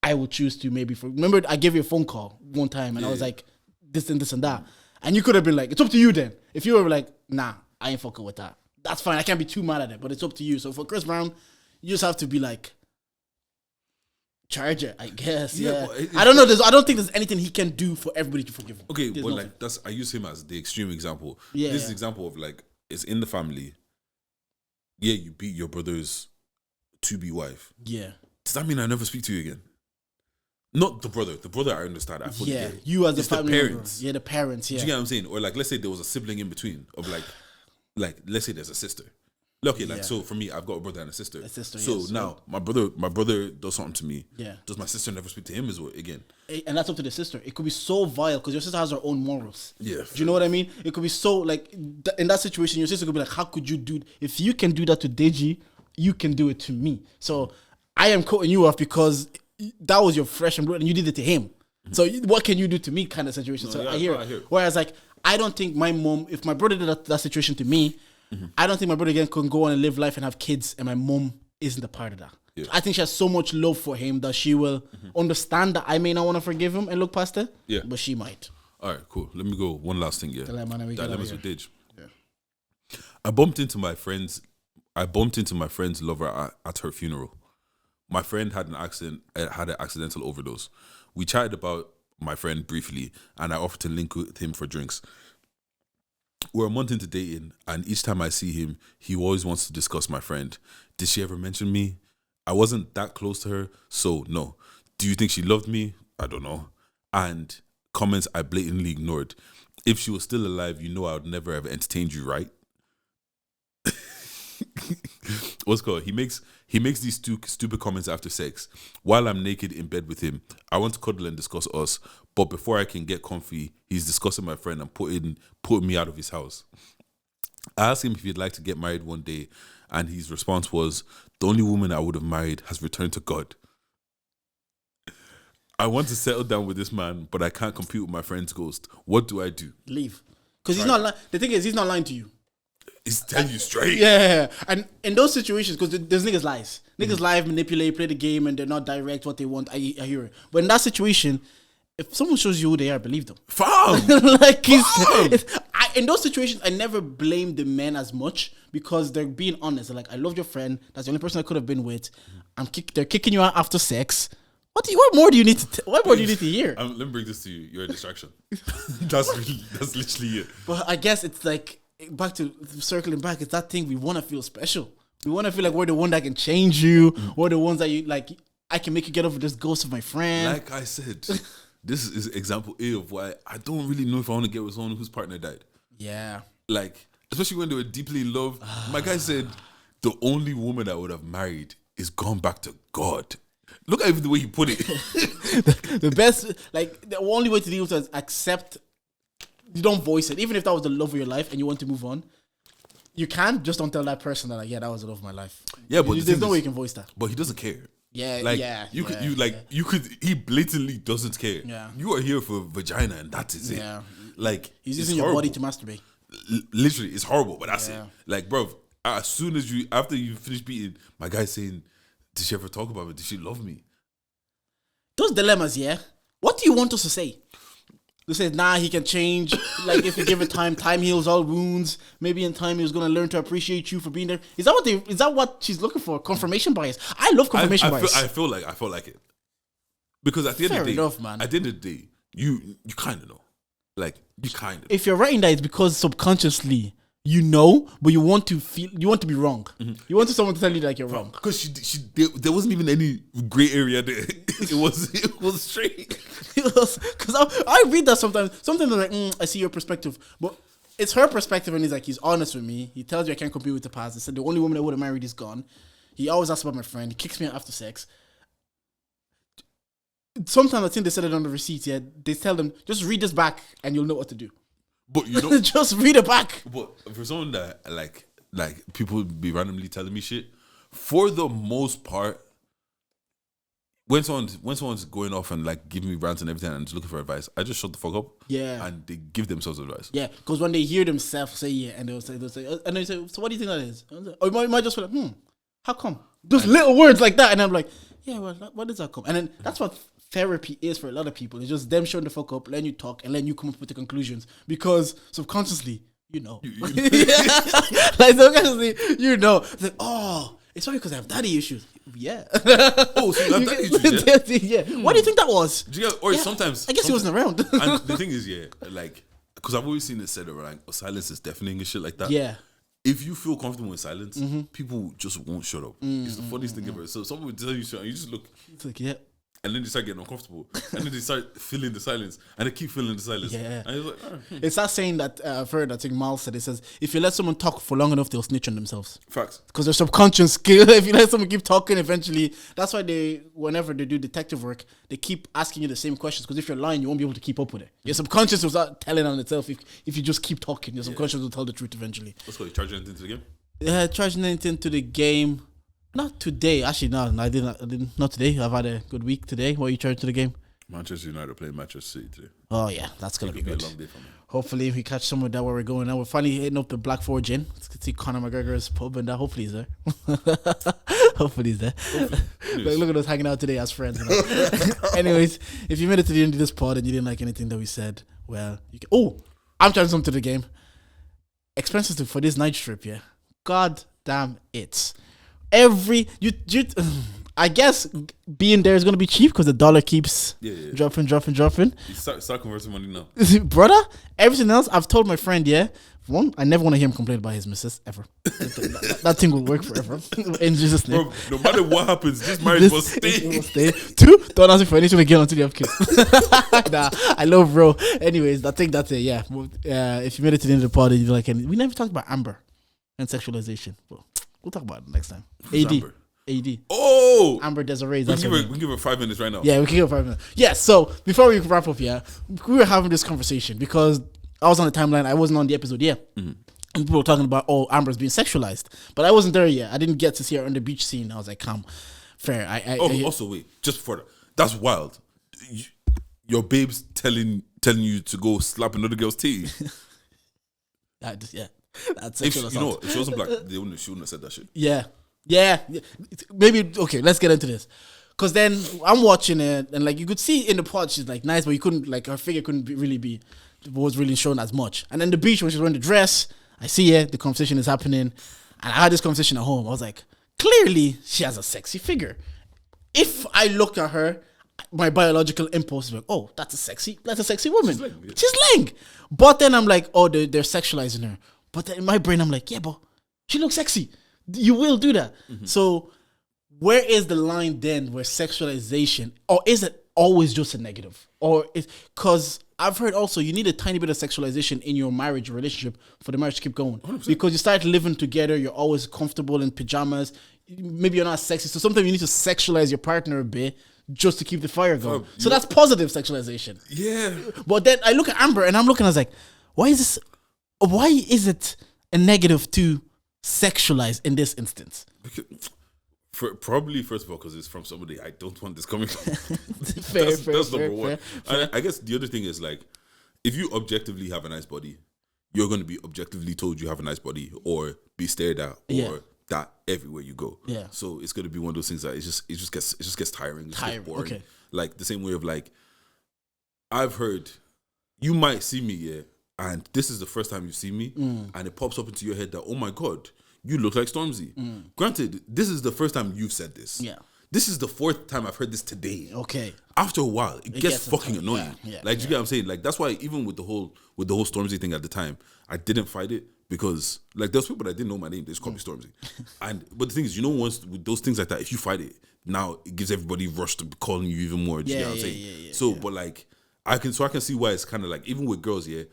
Speaker 2: I would choose to maybe remember I gave you a phone call one time, and I was like, this and this and that, and you could have been like, it's up to you then. If you were like, nah, I ain't fucking with that. That's fine. I can't be too mad at it, but it's up to you. So for Chris Brown, you just have to be like, charge it, I guess. Yeah. I don't know. I don't think there's anything he can do for everybody to forgive him.
Speaker 1: Okay, but like I use him as the extreme example.
Speaker 2: Yeah.
Speaker 1: This is example of like it's in the family. Yeah, you beat your brother's to-be wife.
Speaker 2: Yeah.
Speaker 1: Does that mean I never speak to you again? Not the brother. The brother I understand. I fully get it.
Speaker 2: You as
Speaker 1: it's
Speaker 2: the family
Speaker 1: parents.
Speaker 2: Member. Yeah, the parents. Yeah.
Speaker 1: Do you get what I'm saying? Or like let's say there was a sibling in between of like let's say there's a sister. Okay, like so for me, I've got a brother and a sister. So now my brother does something to me.
Speaker 2: Yeah.
Speaker 1: Does my sister never speak to him as well again?
Speaker 2: And that's up to the sister. It could be so vile because your sister has her own morals.
Speaker 1: Yeah.
Speaker 2: Do you know what I mean? It could be so like in that situation, your sister could be like, "How could you do? If you can do that to Deji, you can do it to me." So I am cutting you off because that was your fresh and blood, and you did it to him. So what can you do to me? Kind of situation. So I hear it. Whereas like I don't think my mom, if my brother did that situation to me. I don't think my brother again can go on and live life and have kids, and my mom isn't a part of that. Yeah. I think she has so much love for him that she will understand that I may not want to forgive him and look past it. Yeah, but she might.
Speaker 1: All right, cool. Let me go. One last thing. Yeah, dilemmas with Dage.
Speaker 2: Yeah.
Speaker 1: I bumped into my friend's lover at her funeral. My friend had an accidental overdose. We chatted about my friend briefly, and I offered to link with him for drinks. We're a month into dating, and each time I see him, he always wants to discuss my friend. Did she ever mention me? I wasn't that close to her, so no. Do you think she loved me? I don't know. And comments I blatantly ignored. If she was still alive, you know I would never have entertained you, right? What's called? He makes these stupid comments after sex. While I'm naked in bed with him, I want to cuddle and discuss us, but before I can get comfy, he's discussing my friend and putting me out of his house. I asked him if he'd like to get married one day, and his response was, "The only woman I would have married has returned to God." I want to settle down with this man, but I can't compete with my friend's ghost. What do I do?
Speaker 2: Leave. Because he's not the thing is, he's not lying to you.
Speaker 1: He's telling you straight.
Speaker 2: Yeah. And in those situations, because there's niggas lies. Niggas lie, manipulate, play the game, and they're not direct what they want. I hear it. But in that situation, if someone shows you who they are, believe them.
Speaker 1: Fam!
Speaker 2: Like, in those situations, I never blame the men as much because they're being honest. They're like, I loved your friend. That's the only person I could have been with. They're kicking you out after sex. What more do you need to hear?
Speaker 1: Let me bring this to you. You're a distraction. That's literally it.
Speaker 2: But I guess it's like, back to circling back, it's that thing we want to feel special. We want to feel like we're the one that can change you. We're the ones that you like. I can make you get over this ghost of my friend.
Speaker 1: Like I said, this is example A of why I don't really know if I want to get with someone whose partner died.
Speaker 2: Yeah.
Speaker 1: Like, especially when they were deeply in love. My guy said, the only woman I would have married is gone back to God. Look at even the way he put it.
Speaker 2: the best, like, the only way to deal with it is accept. You don't voice it. Even if that was the love of your life and you want to move on, you can. Just don't tell that person that, like, yeah, that was the love of my life.
Speaker 1: Yeah, but
Speaker 2: there's no way you can voice that.
Speaker 1: But he doesn't care.
Speaker 2: Yeah,
Speaker 1: like,
Speaker 2: yeah.
Speaker 1: He blatantly doesn't care.
Speaker 2: Yeah.
Speaker 1: You are here for vagina and that is it.
Speaker 2: Yeah.
Speaker 1: Like,
Speaker 2: he's using your body to masturbate.
Speaker 1: Literally, it's horrible, but that's it. Like, bro, as soon as after you finish beating, my guy's saying, did she ever talk about me? Did she love me?
Speaker 2: Those dilemmas, yeah. What do you want us to say? They said, nah, he can change. Like, if you give it time heals all wounds. Maybe in time he was gonna learn to appreciate you for being there. Is that what she's looking for? Confirmation bias. I love confirmation bias.
Speaker 1: I feel like it. Because at the end of the day,
Speaker 2: enough, man.
Speaker 1: At the end of the day, you kind of know. Like, you kind of know.
Speaker 2: If you're writing that, it's because subconsciously you know, but you want to be wrong. Mm-hmm. You want someone to tell you like you're wrong.
Speaker 1: Because there wasn't even any gray area there. It was straight.
Speaker 2: Because I read that sometimes. Sometimes I'm like, I see your perspective, but it's her perspective, and he's honest with me. He tells you I can't compete with the past. He said the only woman I would have married is gone. He always asks about my friend. He kicks me out after sex. Sometimes I think they said it on the receipt. Yeah, they tell them just read this back, and you'll know what to do.
Speaker 1: But you know,
Speaker 2: just read it back.
Speaker 1: But for someone that like like people be randomly telling me shit. For the most part, when someone's going off and like giving me rants and everything and just looking for advice, I just shut the fuck up.
Speaker 2: Yeah.
Speaker 1: And they give themselves advice.
Speaker 2: Yeah, because when they hear themselves say yeah, and they'll say, and they say, so what do you think that is? Or you might just be like, how come? Just little words like that, and I'm like, yeah, well, what does that come? And then that's what therapy is for a lot of people. It's just them showing the fuck up, letting you talk, and letting you come up with the conclusions because subconsciously, you know, like subconsciously, you know, it's like, oh, it's probably because I have daddy issues. Yeah.
Speaker 1: Oh, so you have daddy issues,
Speaker 2: yeah. What do you think that was?
Speaker 1: Or sometimes
Speaker 2: I guess he wasn't around.
Speaker 1: And the thing is, like, because I've always seen it said around like, silence is deafening and shit like that.
Speaker 2: Yeah.
Speaker 1: If you feel comfortable in silence, people just won't shut up. It's the funniest thing ever. So someone will tell you something, you just look.
Speaker 2: It's like, yeah.
Speaker 1: And then they start getting uncomfortable. And then they start feeling the silence. And they keep feeling the silence.
Speaker 2: Yeah.
Speaker 1: And it's like,
Speaker 2: It's that saying that I've heard, I think Miles said, it says, if you let someone talk for long enough, they'll snitch on themselves.
Speaker 1: Facts.
Speaker 2: Because their subconscious skill, if you let someone keep talking, eventually, that's why whenever they do detective work, they keep asking you the same questions. Because if you're lying, you won't be able to keep up with it. Your subconscious will start telling on itself. If you just keep talking, your subconscious will tell the truth eventually.
Speaker 1: Let's go. You charging anything to the game?
Speaker 2: Charging anything to the game. Not today. Actually, no, I didn't. Not today. I've had a good week today. What are you charging to the game?
Speaker 1: Manchester United playing Manchester City today.
Speaker 2: Oh, yeah. That's going to be good.
Speaker 1: A long day for me.
Speaker 2: Hopefully, we catch some of that where we're going now. We're finally hitting up the Black Forge Inn. Let's see Conor McGregor's pub and that. Hopefully, he's there. Hopefully, he's there. Look at us hanging out today as friends. You know? Anyways, if you made it to the end of this pod and you didn't like anything that we said, well, you can. Oh, I'm charging something to the game. Expenses for this night trip, yeah. God damn it. I guess being there is going to be cheap because the dollar keeps dropping.
Speaker 1: You start converting money now.
Speaker 2: Brother, everything else, I've told my friend, yeah. One, I never want to hear him complain about his missus, ever. that thing will work forever. In Jesus' name.
Speaker 1: Bro, no matter what happens, this marriage will stay.
Speaker 2: Two, don't ask me for anything again until you have kids. Nah, I love bro. Anyways, I think that's it, yeah. If you made it to the end of the party, you're like, we never talked about Amber and sexualization. Well, we'll talk about it next time. AD.
Speaker 1: Oh!
Speaker 2: Amber Desiree.
Speaker 1: We can give her 5 minutes right now.
Speaker 2: Yeah, we can give her 5 minutes. Yeah, so before we wrap up, we were having this conversation because I was on the timeline. I wasn't on the episode yet. And people were talking about, Amber's being sexualized. But I wasn't there yet. I didn't get to see her on the beach scene. I was like, come, fair.
Speaker 1: Also, wait, just before that. That's wild. Your babe's telling you to go slap another girl's titty.
Speaker 2: That's sexual assault.
Speaker 1: If she wasn't black, she wouldn't have said that shit.
Speaker 2: Yeah. Maybe, okay, let's get into this. Because then I'm watching it, and like you could see in the pod, she's like nice, but you couldn't, like her figure couldn't was really shown as much. And then the beach, when she's wearing the dress, I see it, the conversation is happening. And I had this conversation at home. I was like, clearly she has a sexy figure. If I look at her, my biological impulse is like, oh, that's a sexy woman. She's laying. But then I'm like, oh, they're sexualizing her. But then in my brain, I'm like, yeah, but she looks sexy. You will do that. So where is the line then where sexualization, or is it always just a negative? Or because I've heard also you need a tiny bit of sexualization in your marriage or relationship for the marriage to keep going. 100%. Because you start living together, you're always comfortable in pajamas. Maybe you're not sexy. So sometimes you need to sexualize your partner a bit just to keep the fire going. So that's positive sexualization. Yeah. But then I look at Amber and I'm looking, I was like, why is it a negative to sexualize in this instance?
Speaker 1: Probably, first of all, because it's from somebody I don't want this coming from.
Speaker 2: fair,
Speaker 1: that's number one. Fair. I guess the other thing is, like, if you objectively have a nice body, you're going to be objectively told you have a nice body, or be stared at, or that everywhere you go. Yeah. So it's going to be one of those things that it just gets tiring. It gets boring. Okay. Like the same way of like, I've heard you might see me, and this is the first time you see me, and it pops up into your head that, oh my God, you look like Stormzy. Granted, this is the first time you've said this. Yeah. This is the fourth time I've heard this today. Okay. After a while, it gets fucking annoying. You get what I'm saying? Like, that's why even with the whole Stormzy thing at the time, I didn't fight it because, like, there's people that didn't know my name. They just called me Stormzy. But the thing is, once with those things like that, if you fight it, now it gives everybody rush to be calling you even more. Do you get what I'm saying? But like, I can see why it's kind of like, even with girls, you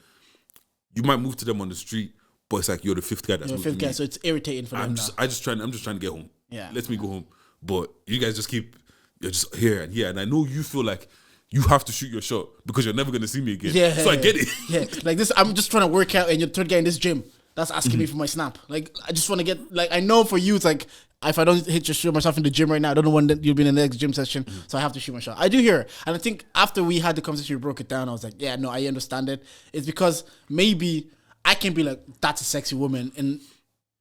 Speaker 1: might move to them on the street, but it's like you're the fifth guy that's moving. Fifth guy,
Speaker 2: so it's irritating for them.
Speaker 1: I'm just trying to get home. Yeah. Let me go home. But you guys you're just here and here. And I know you feel like you have to shoot your shot because you're never going to see me again. Yeah. So I get it.
Speaker 2: Yeah. Like this, I'm just trying to work out and you're the third guy in this gym. that's asking me for my snap. Like, I just want to get, like, I know for you, it's like, if I don't hit just shoot myself in the gym right now, I don't know when you'll be in the next gym session, so I have to shoot my shot. I do hear it. And I think after we had the conversation, we broke it down, I was like, yeah, no, I understand it. It's because maybe I can be like, that's a sexy woman, and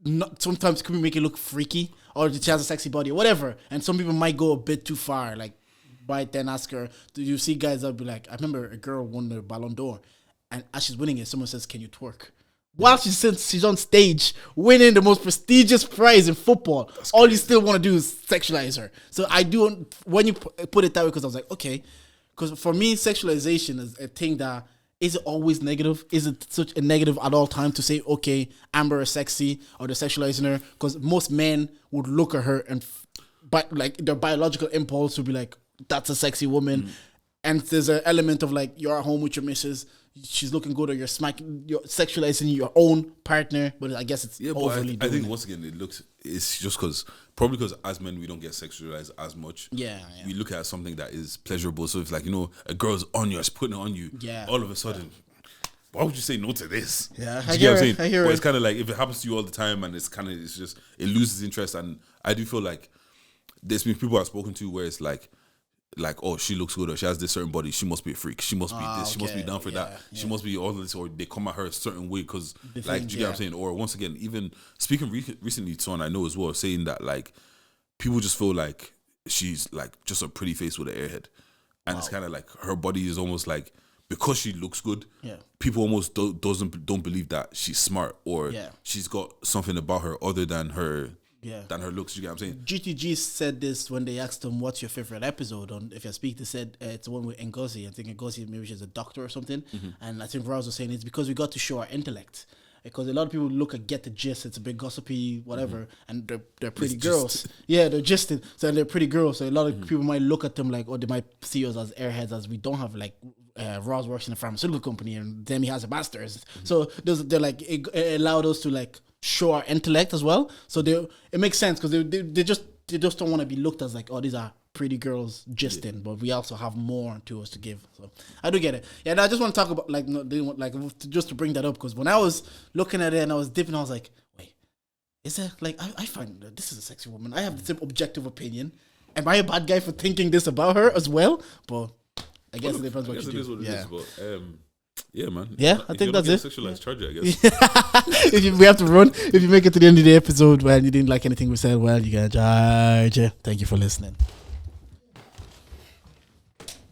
Speaker 2: not, sometimes can we make it look freaky, or she has a sexy body, or whatever. And some people might go a bit too far, like, right then ask her, do you see guys that be like, I remember a girl won the Ballon d'Or, and as she's winning it, someone says, can you twerk? While she's on stage winning the most prestigious prize in football, all you still want to do is sexualize her. So I do, when you put it that way, because I was like, okay, because for me, sexualization is a thing that, is it always negative? Is it such a negative at all time to say, okay, Amber is sexy, or they're sexualizing her? Because most men would look at her and, like, their biological impulse would be like, that's a sexy woman. And there's an element of like, you're at home with your missus, she's looking good, or you're sexualizing your own partner. But I guess it's overly.
Speaker 1: I think once again, it's just probably because as men we don't get sexualized as much.
Speaker 2: Yeah.
Speaker 1: We look at something that is pleasurable. So if, like, a girl's on you, it's putting it on you.
Speaker 2: Yeah.
Speaker 1: All of a sudden, why would you say no to this?
Speaker 2: Yeah,
Speaker 1: I hear what I'm saying? But it's kind of like, if it happens to you all the time, and it's just, it loses interest. And I do feel like there's been people I've spoken to where it's like, oh, she looks good, or she has this certain body, she must be a freak, she must be this, she must be down for that, she must be all of this, or they come at her a certain way because, like, do you get what I'm saying? Or once again, even speaking recently to someone I know as well, saying that, like, people just feel like she's like just a pretty face with an airhead, and it's kind of like her body is almost like, because she looks good, people almost don't believe that she's smart, or she's got something about her other than her looks. You get what I'm saying?
Speaker 2: GTG said this when they asked him, what's your favorite episode on If You Speak. They said it's the one with Ngozi. I think Ngozi, maybe she's a doctor or something. And I think Rouse was saying it's because we got to show our intellect. Because a lot of people look at Get the Gist, it's a bit gossipy, whatever, and they're pretty girls. Yeah, they're gisting, so they're pretty girls. So a lot of people might look at them like, oh, they might see us as airheads, as we don't have, like, Ross works in a pharmaceutical company, and Demi has a master's. So they're like, it allowed us to, like, show our intellect as well. So it makes sense, because they just don't want to be looked as like, oh, these are pretty girls gisting, but we also have more to us to give. So I do get it. Yeah, and I just want to talk about, like, just to bring that up, because when I was looking at it and I was dipping, I was like, wait, is it like, I find that this is a sexy woman. I have the same objective opinion. Am I a bad guy for thinking this about her as well? But I guess it depends what you do.
Speaker 1: It is, but, yeah, man.
Speaker 2: Yeah, I think that's it.
Speaker 1: Sexualized charger, I guess.
Speaker 2: We have to run. If you make it to the end of the episode, well, you didn't like anything we said, well, you can charge. Thank you for listening.